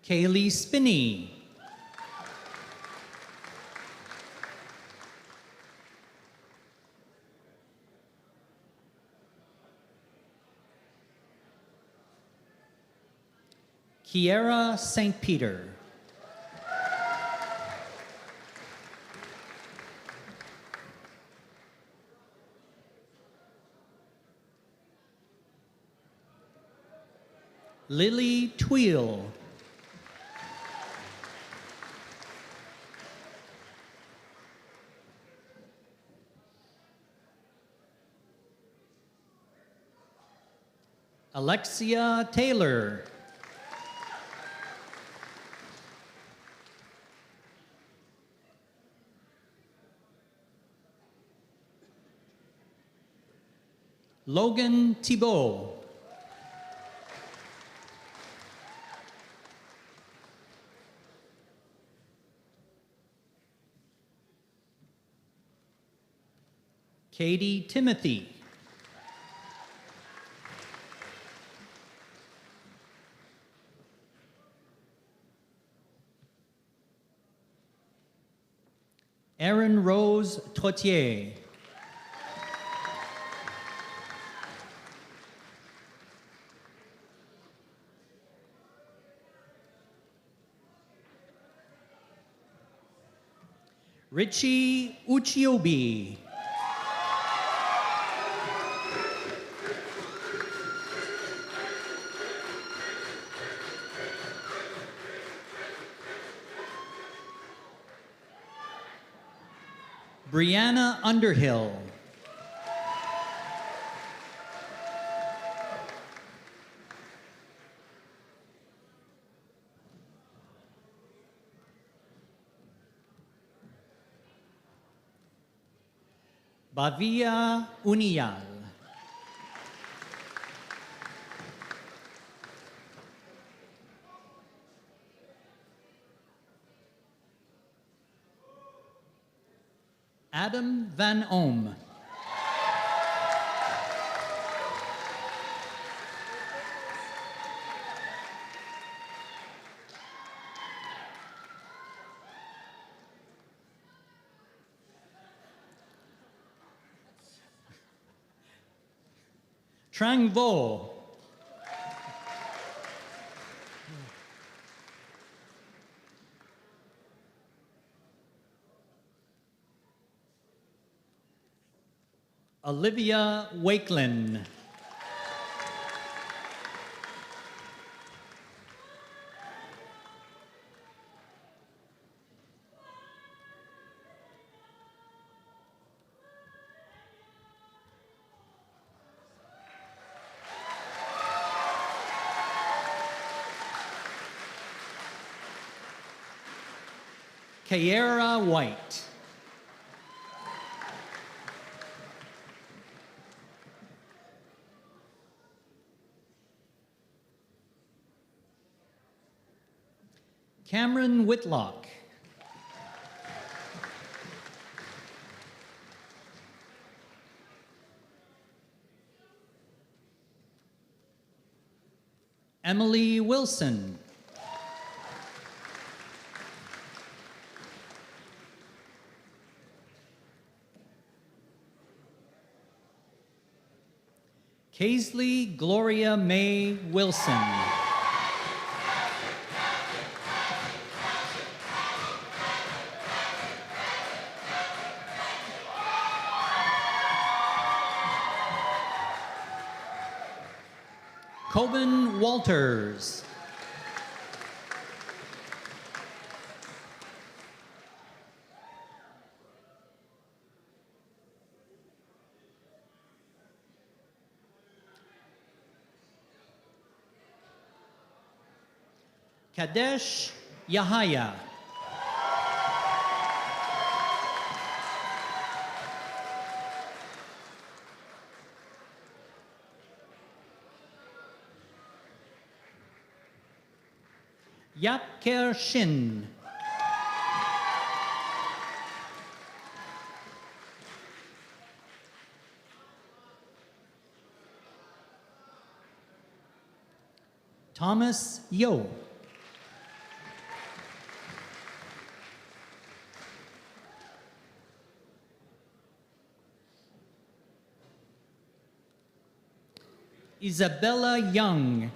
Kaylee Spinney. Kiera St. Peter. Lily Tweel. Alexia Taylor. Logan Thibault. Katie Timothy. Erin Rose Trottier. Richie Uchiobi. Brianna Underhill. Bavia Unial. Adam Van Oom. Trang Vo. Olivia Wakelin. Kiera White. Cameron Whitlock. Emily Wilson. Kaisley Gloria May Wilson. Coben Walters. Kadesh Yahaya. Yapker Shin. Thomas Yo. Isabella Young.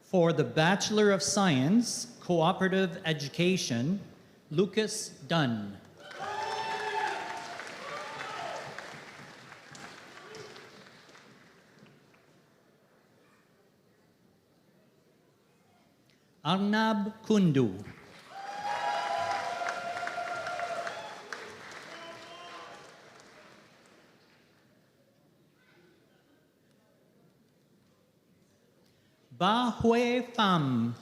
For the Bachelor of Science, Cooperative Education, Lucas Dunn. Arnab Kundu. Ba Hui Pham.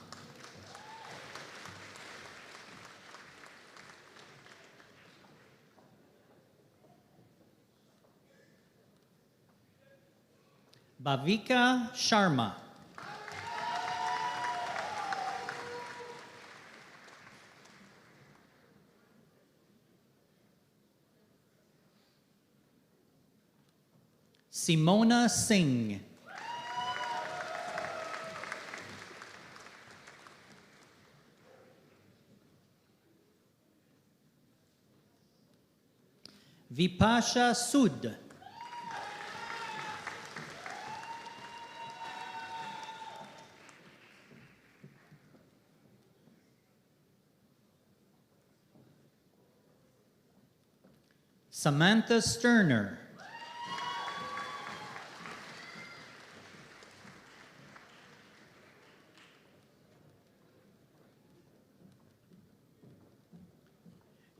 Bhavika Sharma. Simona Singh. Vipasha Sud. Samantha Sterner.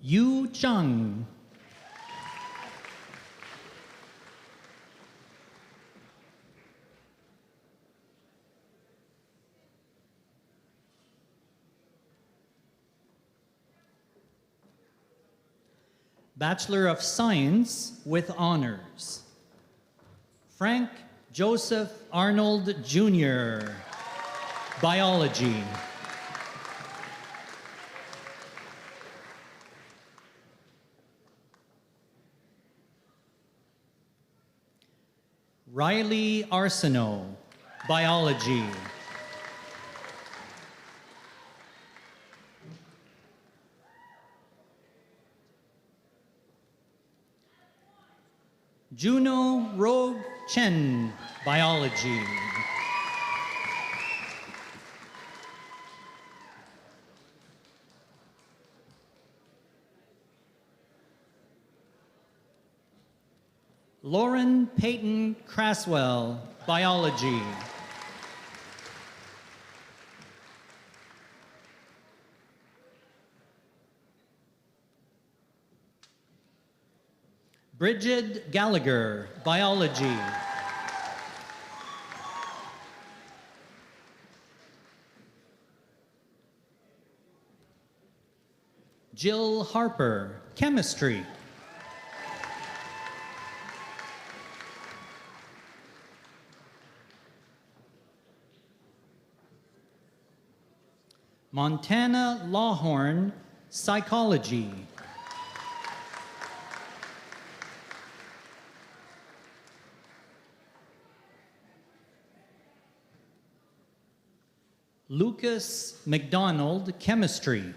Yu Chung. Bachelor of Science with honors. Frank Joseph Arnold, Jr., Biology. Riley Arsenault, Biology. Juno Rogue Chen, Biology. Lauren Peyton Craswell, Biology. Bridget Gallagher, Biology. Jill Harper, Chemistry. Montana Lawhorn, Psychology. Lucas McDonald, Chemistry.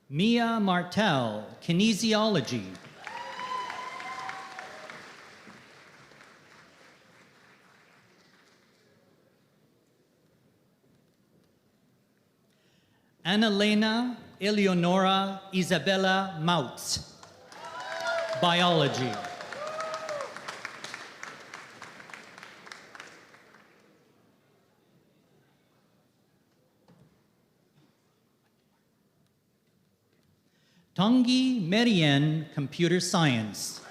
Mia Martel, Kinesiology. Annalena Eleonora Isabella Mautz, Biology. Tanguy Merien, Computer Science.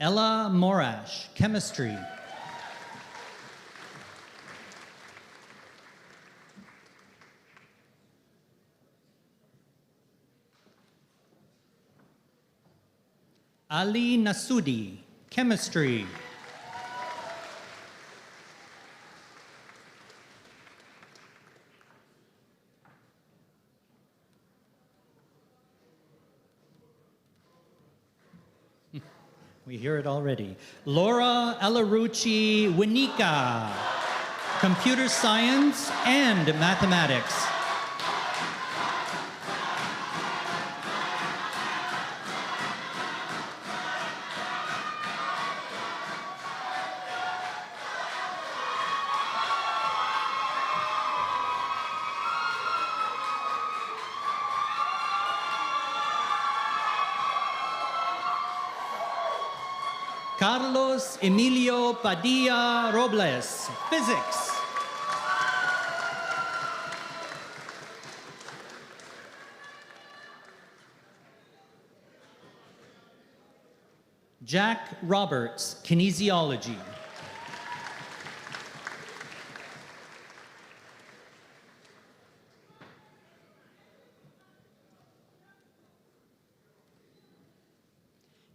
Ella Morash, Chemistry. Ali Nasudi, chemistry. We hear it already. Laura Elarucci Winika, computer science and mathematics. Carlos Emilio Padilla Robles, physics. Jack Roberts, kinesiology.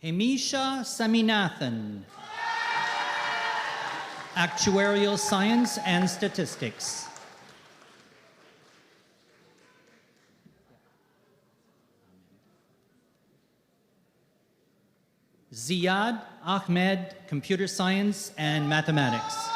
Hamisha Saminathan, actuarial science and statistics. Ziad Ahmed, computer science and mathematics.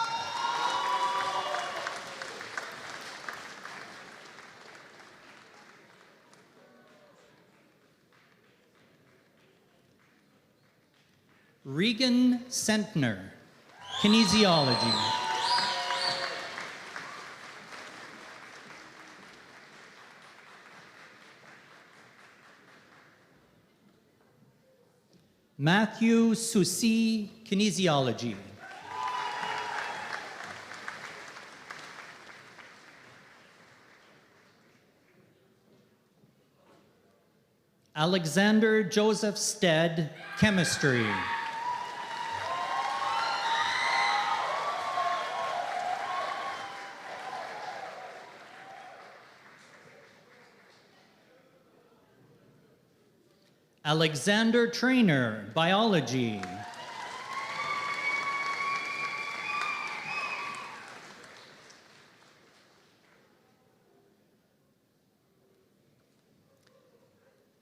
Regan Sentner, kinesiology. Matthew Susi, kinesiology. Alexander Joseph Stead, chemistry. Alexander Trainer, biology.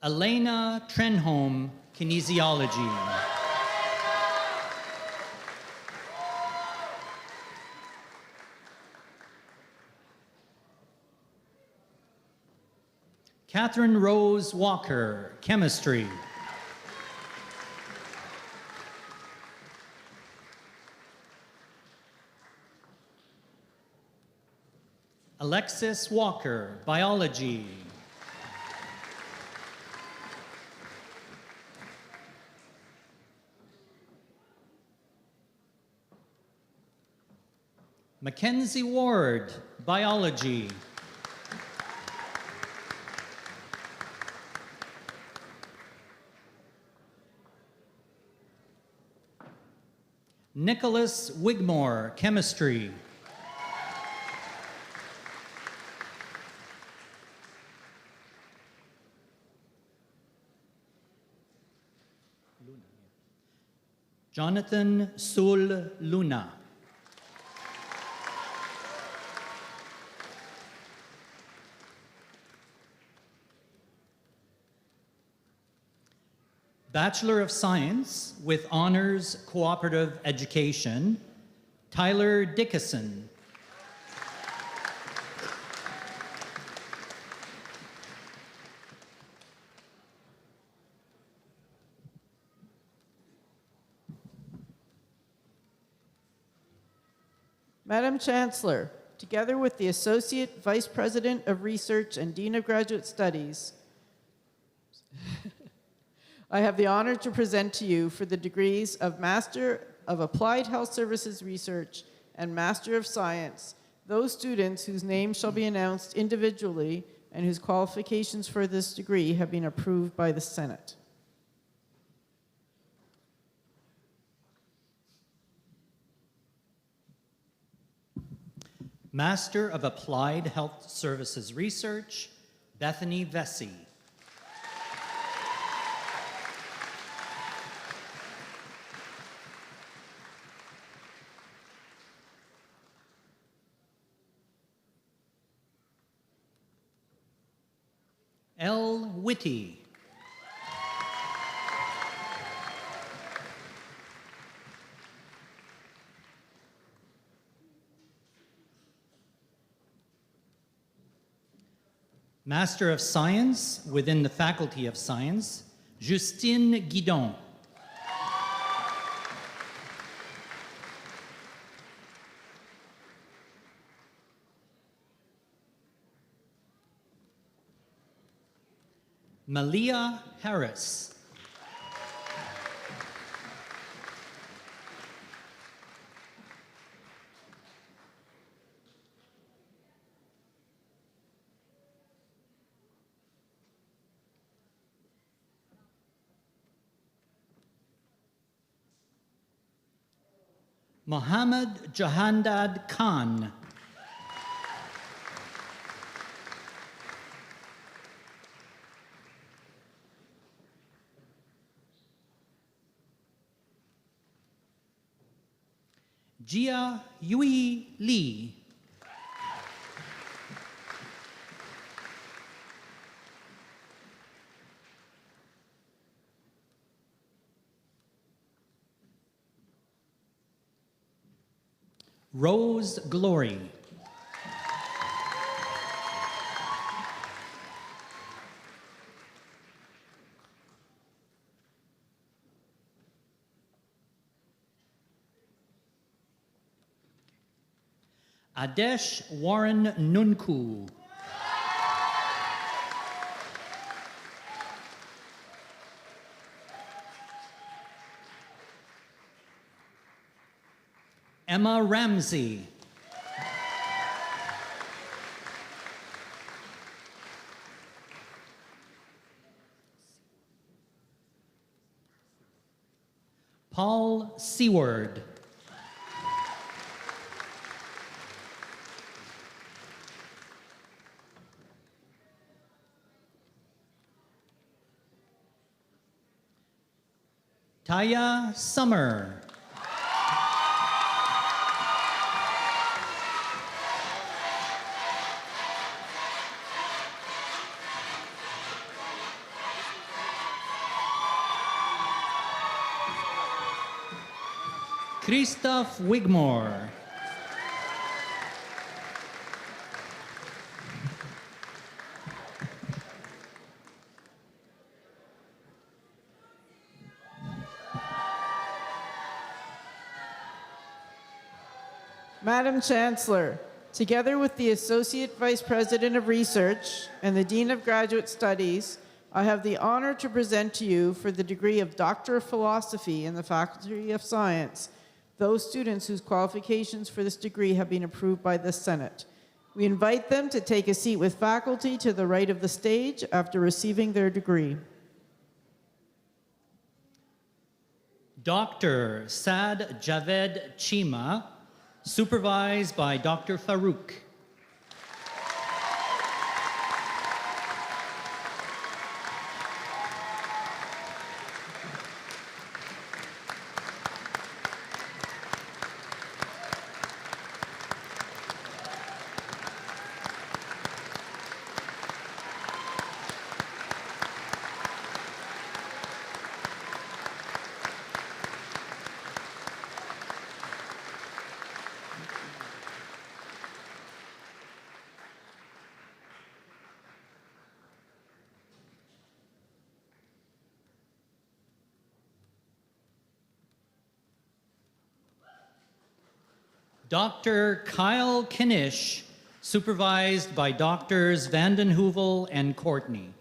Elena Trenholm, kinesiology. Catherine Rose Walker, chemistry. Alexis Walker, biology. Mackenzie Ward, biology. Nicholas Wigmore, chemistry. Jonathan Sul Luna. Bachelor of Science with Honors Cooperative Education, Tyler Dickinson. Madam Chancellor, together with the Associate Vice President of Research and Dean of Graduate Studies, I have the honor to present to you for the degrees of Master of Applied Health Services Research and Master of Science, those students whose names shall be announced individually and whose qualifications for this degree have been approved by the Senate. Master of Applied Health Services Research, Bethany Vesey. L. Whitty. Master of Science within the Faculty of Science, Justine Guidon. Malia Harris. Mohammad Jahandad Khan. Jia Yui Lee. Rose Glory. Adesh Warren Nunku. Emma Ramsey. Paul Seward. Taya Summer. Christoph Wigmore. Madam Chancellor, together with the Associate Vice President of Research and the Dean of Graduate Studies, I have the honor to present to you for the degree of Doctor of Philosophy in the Faculty of Science those students whose qualifications for this degree have been approved by the Senate. We invite them to take a seat with faculty to the right of the stage after receiving their degree. Dr. Saad Javed Chima, supervised by Dr. Farouk. Dr. Kyle Knish, supervised by Doctors Vanden Heuvel and Courtney.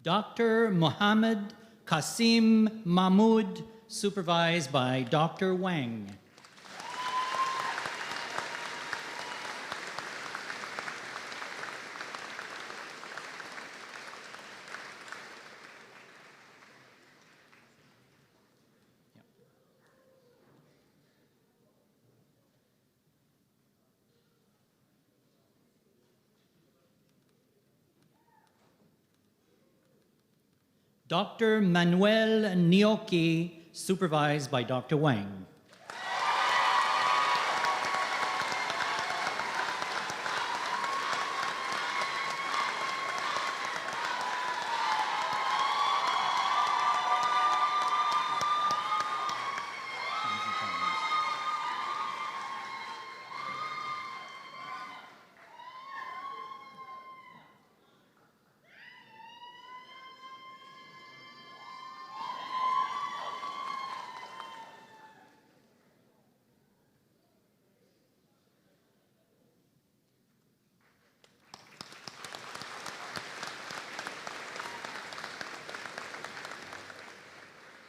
Dr. Mohammed Qasim Mahmoud, supervised by Dr. Wang. Dr. Manuel Nioki, supervised by Dr. Wang.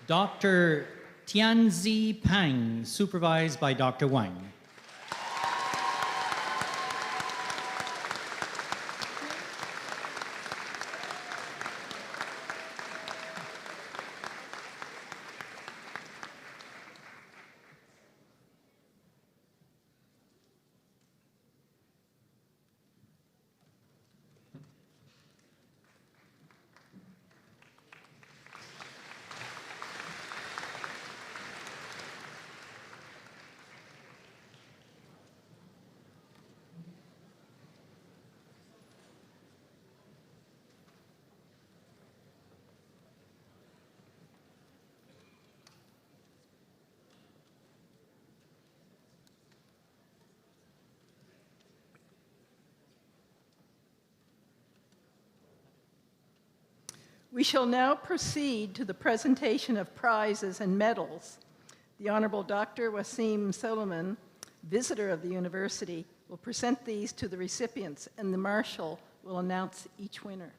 Dr. Tianzi Pang, supervised by Dr. Wang. We shall now proceed to the presentation of prizes and medals. The Honorable Dr. Wasim Suleiman, visitor of the university, will present these to the recipients, and the Marshal will announce each winner.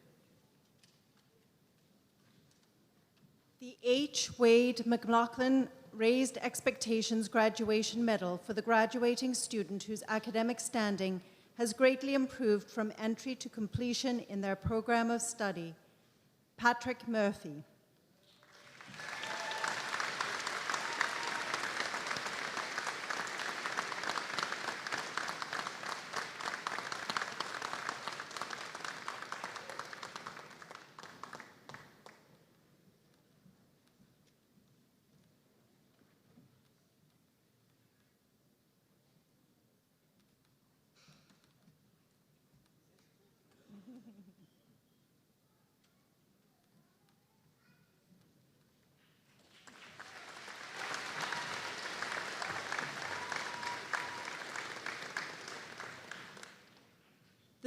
The H. Wade McLaughlin Raised Expectations Graduation Medal for the graduating student whose academic standing has greatly improved from entry to completion in their program of study. Patrick Murphy.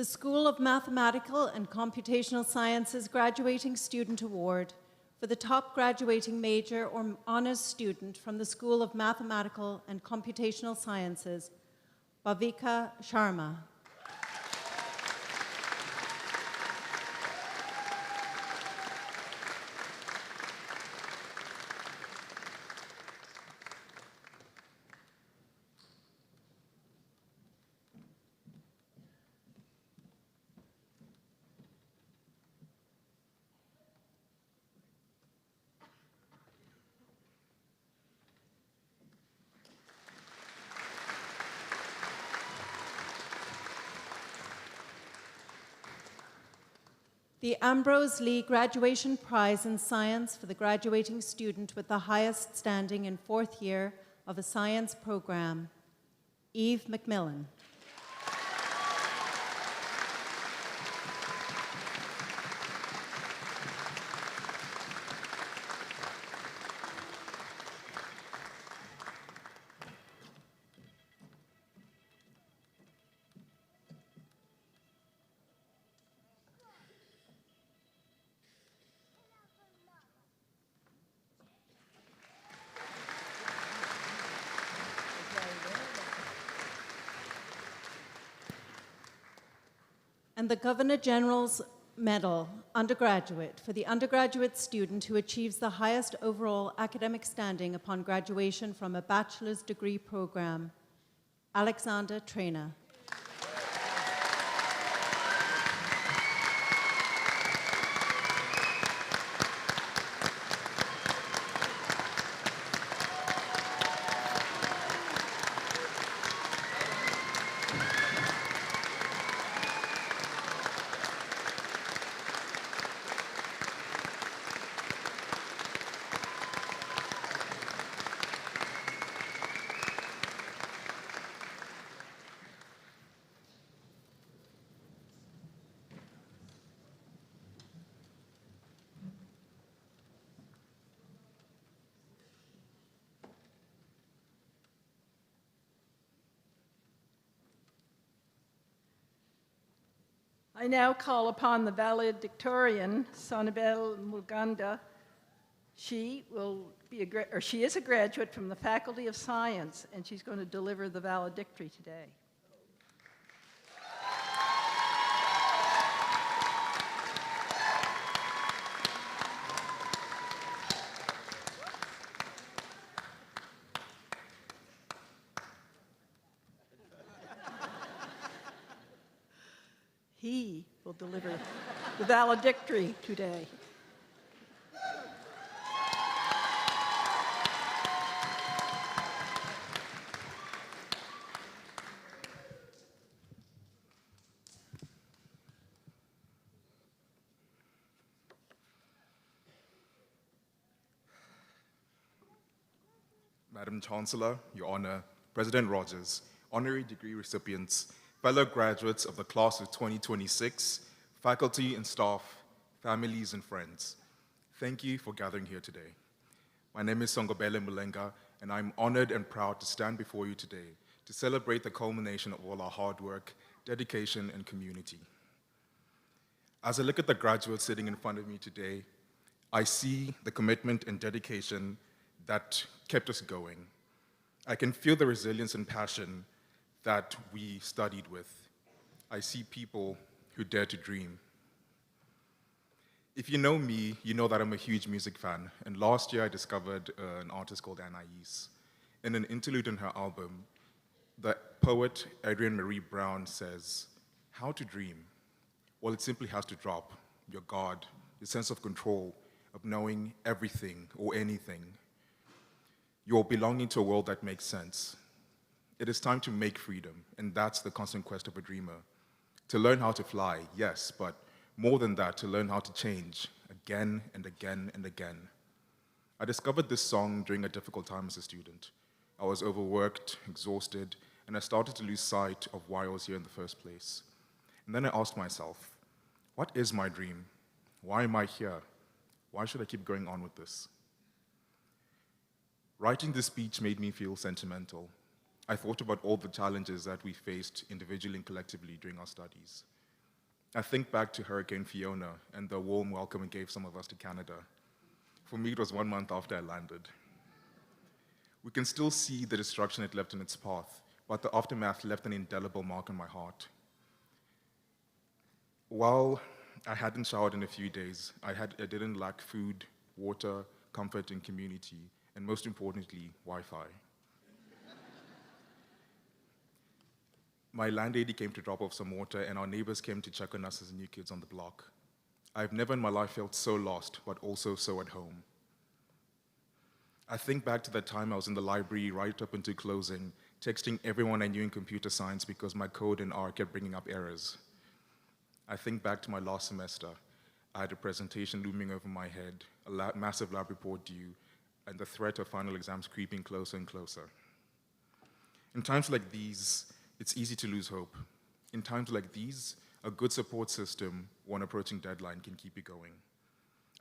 The School of Mathematical and Computational Sciences Graduating Student Award for the top graduating major or honors student from the School of Mathematical and Computational Sciences, Bhavika Sharma. The Ambrose Lee Graduation Prize in Science for the graduating student with the highest standing in fourth year of a science program, Eve McMillan. And the Governor General's Medal, undergraduate, for the undergraduate student who achieves the highest overall academic standing upon graduation from a bachelor's degree program, Alexander Trainer. I now call upon the valedictorian, Sonibel Muganda. She is a graduate from the Faculty of Science, and she's going to deliver the valedictory today. He will deliver the valedictory today. Madam Chancellor, Your Honor, President Rogers, honorary degree recipients, fellow graduates of the class of 2026, faculty and staff, families and friends, thank you for gathering here today. My name is Songobele Mulenga, and I'm honored and proud to stand before you today to celebrate the culmination of all our hard work, dedication, and community. As I look at the graduates sitting in front of me today, I see the commitment and dedication that kept us going. I can feel the resilience and passion that we studied with. I see people who dare to dream. If you know me, you know that I'm a huge music fan, and last year I discovered an artist called Anais. In an interlude in her album, the poet Adrienne Marie Brown says, "How to dream? Well, it simply has to drop your guard, the sense of control, of knowing everything or anything. You're belonging to a world that makes sense. It is time to make freedom, and that's the constant quest of a dreamer. To learn how to fly, yes, but more than that, to learn how to change again and again and again." I discovered this song during a difficult time as a student. I was overworked, exhausted, and I started to lose sight of why I was here in the first place. And then I asked myself, what is my dream? Why am I here? Why should I keep going on with this? Writing this speech made me feel sentimental. I thought about all the challenges that we faced individually and collectively during our studies. I think back to Hurricane Fiona and the warm welcome it gave some of us to Canada. For me, it was 1 month after I landed. We can still see the destruction it left in its path, but the aftermath left an indelible mark on my heart. While I hadn't showered in a few days, I didn't lack food, water, comfort, and community, and most importantly, Wi-Fi. My landlady came to drop off some water, and our neighbors came to check on us as new kids on the block. I've never in my life felt so lost, but also so at home. I think back to that time I was in the library right up until closing, texting everyone I knew in computer science because my code in R kept bringing up errors. I think back to my last semester. I had a presentation looming over my head, a massive lab report due, and the threat of final exams creeping closer and closer. In times like these, it's easy to lose hope. In times like these, a good support system, one approaching deadline, can keep you going.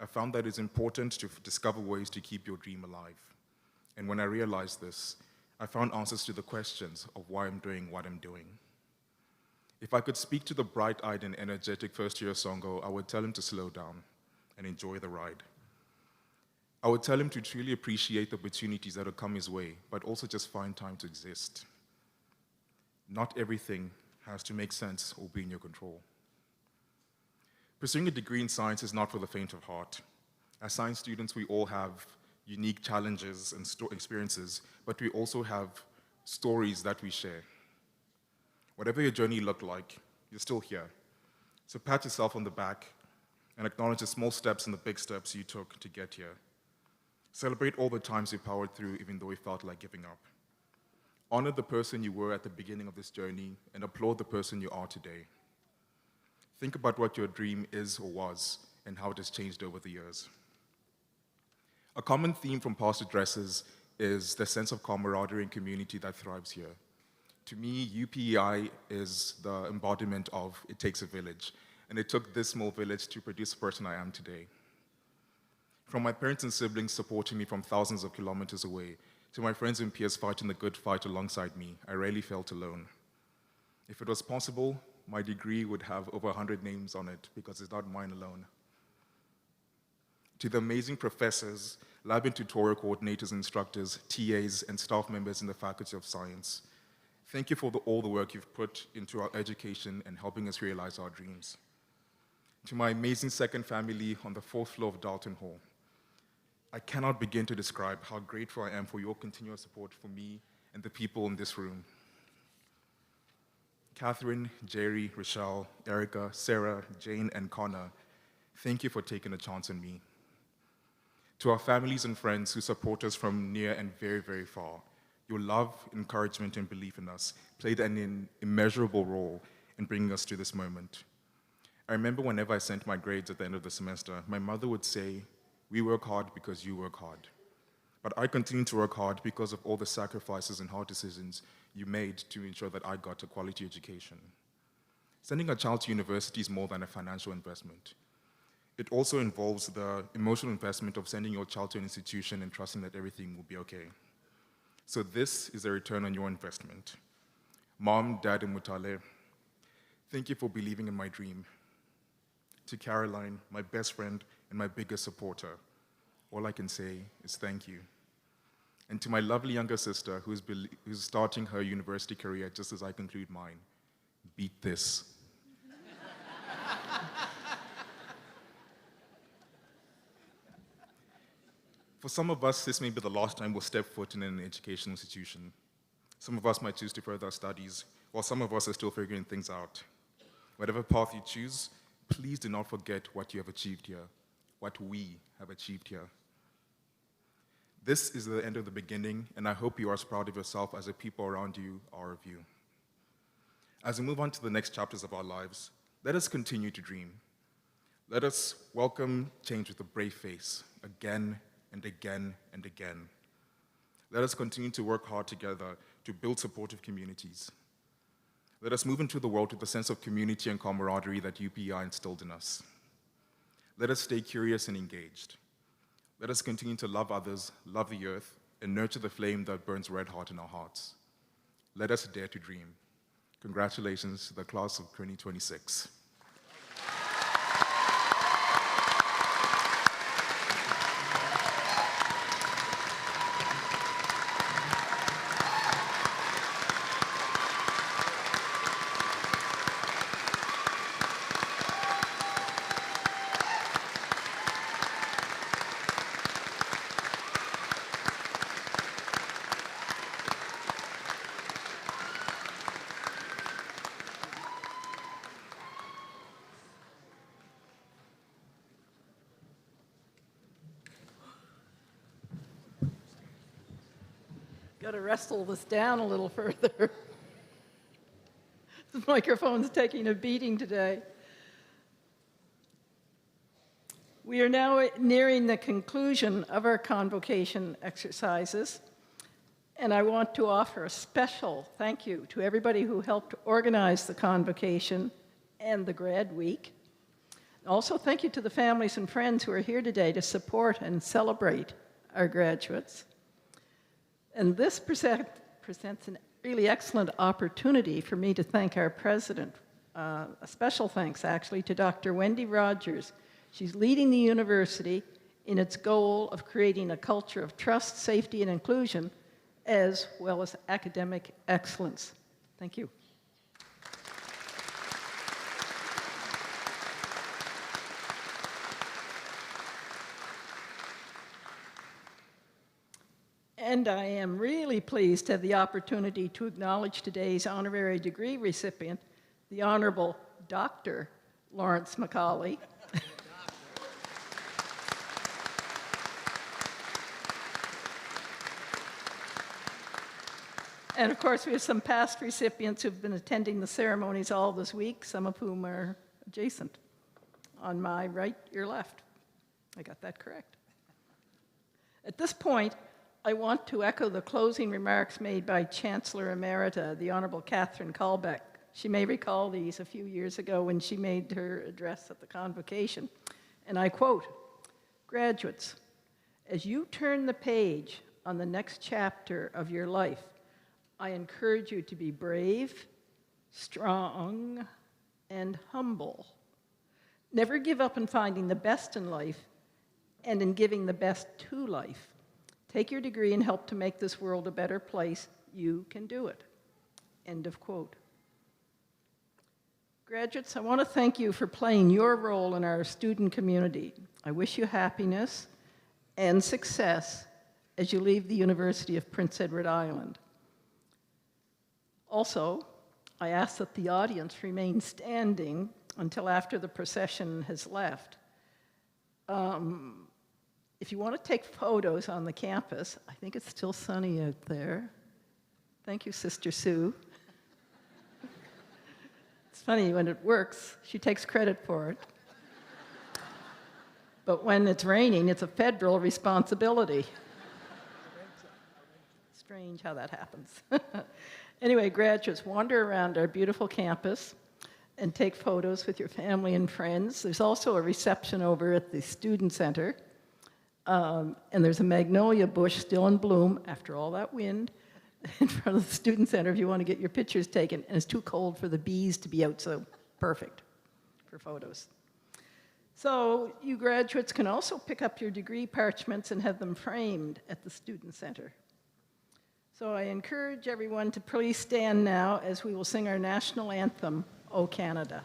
I found that it's important to discover ways to keep your dream alive. And when I realized this, I found answers to the questions of why I'm doing what I'm doing. If I could speak to the bright-eyed and energetic first-year Songo, I would tell him to slow down and enjoy the ride. I would tell him to truly appreciate the opportunities that will come his way, but also just find time to exist. Not everything has to make sense or be in your control. Pursuing a degree in science is not for the faint of heart. As science students, we all have unique challenges and experiences, but we also have stories that we share. Whatever your journey looked like, you're still here. So pat yourself on the back and acknowledge the small steps and the big steps you took to get here. Celebrate all the times you powered through even though you felt like giving up. Honor the person you were at the beginning of this journey and applaud the person you are today. Think about what your dream is or was and how it has changed over the years. A common theme from past addresses is the sense of camaraderie and community that thrives here. To me, UPEI is the embodiment of it takes a village, and it took this small village to produce the person I am today. From my parents and siblings supporting me from thousands of kilometers away, to my friends and peers fighting the good fight alongside me, I rarely felt alone. If it was possible, my degree would have over 100 names on it because it's not mine alone. To the amazing professors, lab and tutorial coordinators, instructors, TAs, and staff members in the Faculty of Science, thank you for all the work you've put into our education and helping us realize our dreams. To my amazing second family on the 4th floor of Dalton Hall, I cannot begin to describe how grateful I am for your continuous support for me and the people in this room. Catherine, Jerry, Rochelle, Erica, Sarah, Jane, and Connor, thank you for taking a chance on me. To our families and friends who support us from near and very, very far, your love, encouragement, and belief in us played an immeasurable role in bringing us to this moment. I remember whenever I sent my grades at the end of the semester, my mother would say, "We work hard because you work hard." But I continue to work hard because of all the sacrifices and hard decisions you made to ensure that I got a quality education. Sending a child to university is more than a financial investment. It also involves the emotional investment of sending your child to an institution and trusting that everything will be okay. So this is a return on your investment. Mom, Dad, and Mutale, thank you for believing in my dream. To Caroline, my best friend and my biggest supporter, all I can say is thank you. And to my lovely younger sister who's starting her university career just as I conclude mine, beat this. For some of us, this may be the last time we'll step foot in an educational institution. Some of us might choose to further our studies, while some of us are still figuring things out. Whatever path you choose, please do not forget what you have achieved here, what we have achieved here. This is the end of the beginning, and I hope you are as proud of yourself as the people around you are of you. As we move on to the next chapters of our lives, let us continue to dream. Let us welcome change with a brave face, again and again and again. Let us continue to work hard together to build supportive communities. Let us move into the world with a sense of community and camaraderie that UPEI instilled in us. Let us stay curious and engaged. Let us continue to love others, love the earth, and nurture the flame that burns red hot in our hearts. Let us dare to dream. Congratulations to the class of 2026. Got to wrestle this down a little further. The microphone's taking a beating today. We are now nearing the conclusion of our convocation exercises, and I want to offer a special thank you to everybody who helped organize the convocation and the grad week. Also, thank you to the families and friends who are here today to support and celebrate our graduates. And this presents a really excellent opportunity for me to thank our president. A special thanks, actually, to Dr. Wendy Rogers. She's leading the university in its goal of creating a culture of trust, safety, and inclusion, as well as academic excellence. Thank you. And I am really pleased to have the opportunity to acknowledge today's honorary degree recipient, the Honorable Dr. Lawrence Macaulay. And of course, we have some past recipients who've been attending the ceremonies all this week, some of whom are adjacent. On my right, your left. I got that correct. At this point, I want to echo the closing remarks made by Chancellor Emerita, the Honorable Catherine Colbeck. She may recall these a few years ago when she made her address at the convocation. And I quote, "Graduates, as you turn the page on the next chapter of your life, I encourage you to be brave, strong, and humble. Never give up in finding the best in life and in giving the best to life. Take your degree and help to make this world a better place. You can do it. End of quote. Graduates, I want to thank you for playing your role in our student community. I wish you happiness and success as you leave the University of Prince Edward Island. Also, I ask that the audience remain standing until after the procession has left. If you want to take photos on the campus, I think it's still sunny out there. Thank you, Sister Sue. It's funny, when it works, she takes credit for it. But when it's raining, it's a federal responsibility. Strange how that happens. Anyway, graduates, wander around our beautiful campus and take photos with your family and friends. There's also a reception over at the Student Center. And there's a magnolia bush still in bloom after all that wind in front of the Student Center if you want to get your pictures taken. And it's too cold for the bees to be out, so perfect for photos. So you graduates can also pick up your degree parchments and have them framed at the Student Center. So I encourage everyone to please stand now as we will sing our national anthem, O Canada. Canada,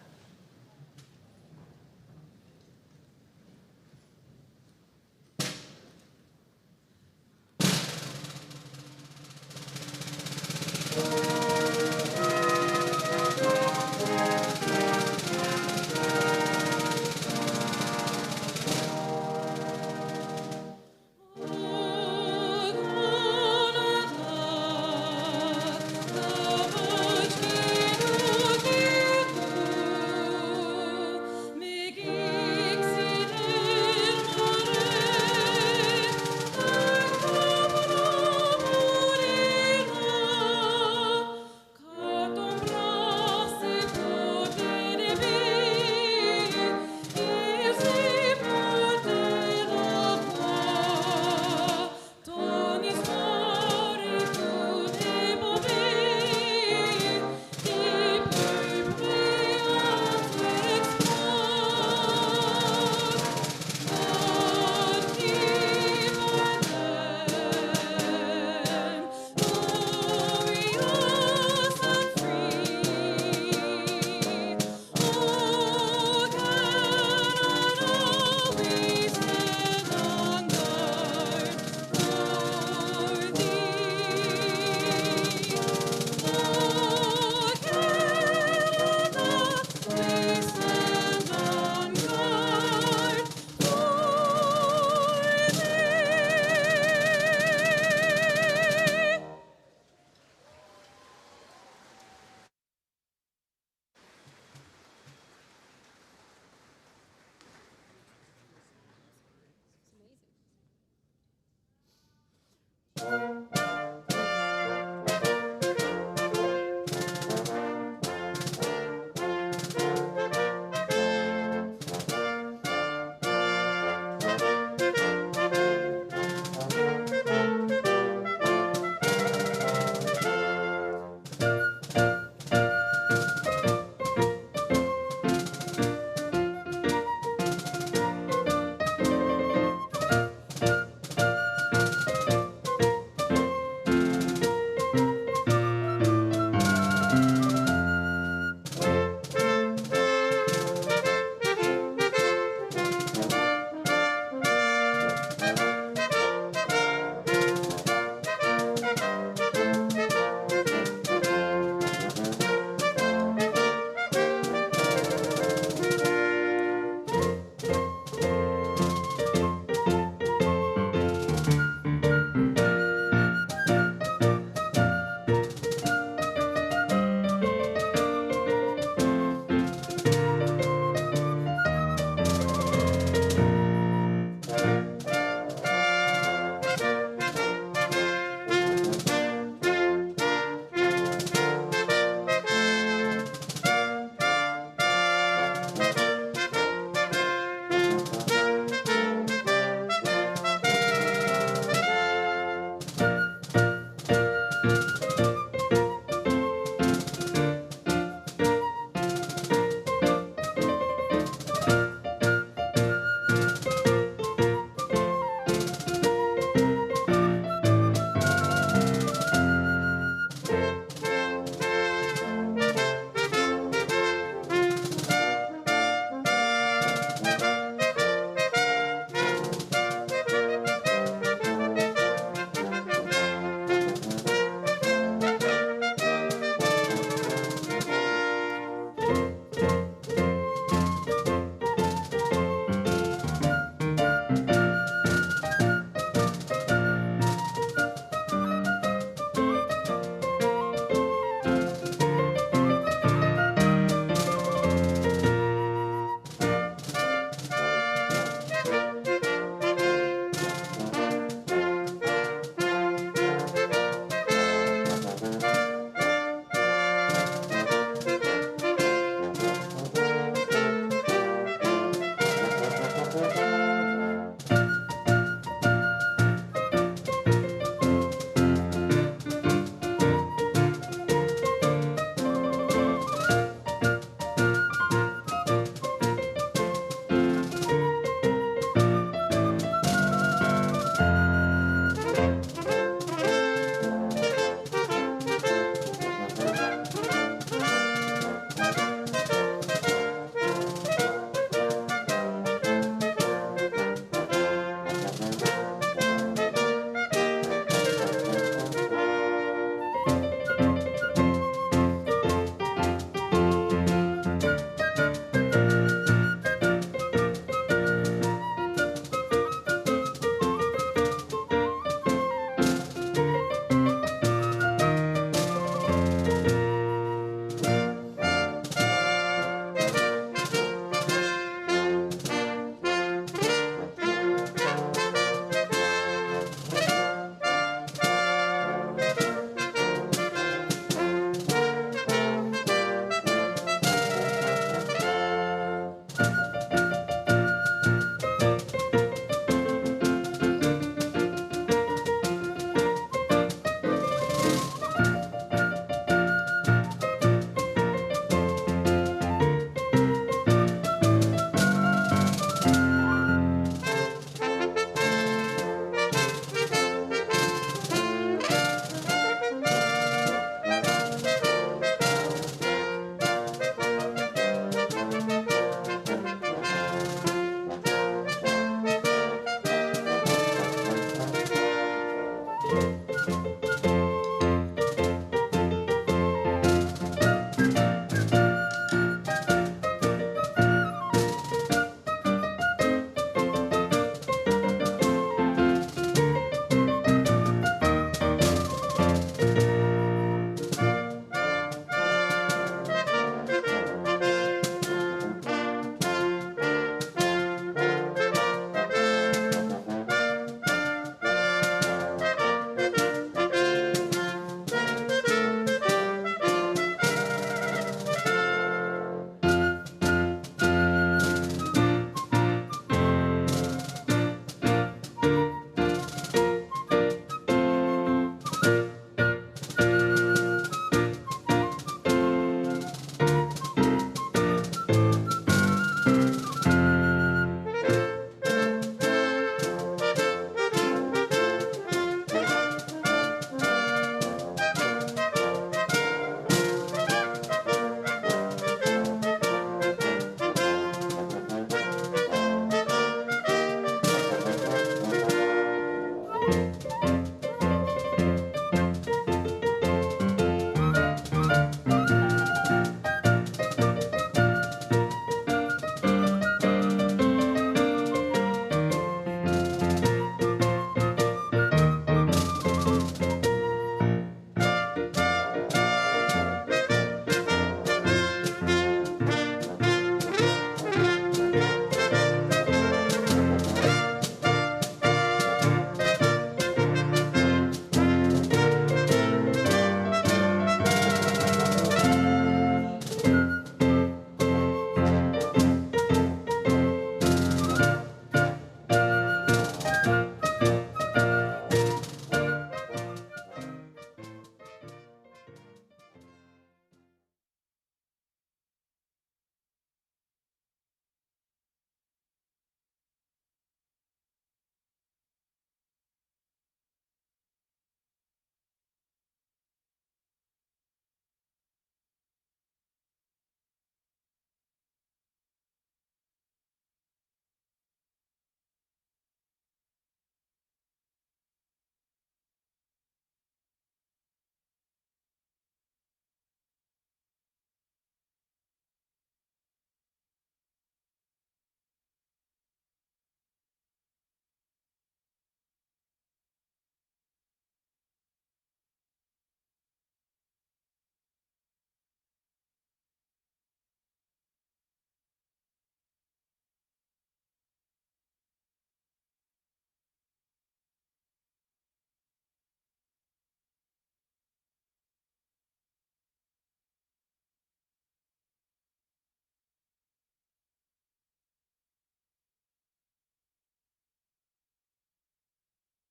you.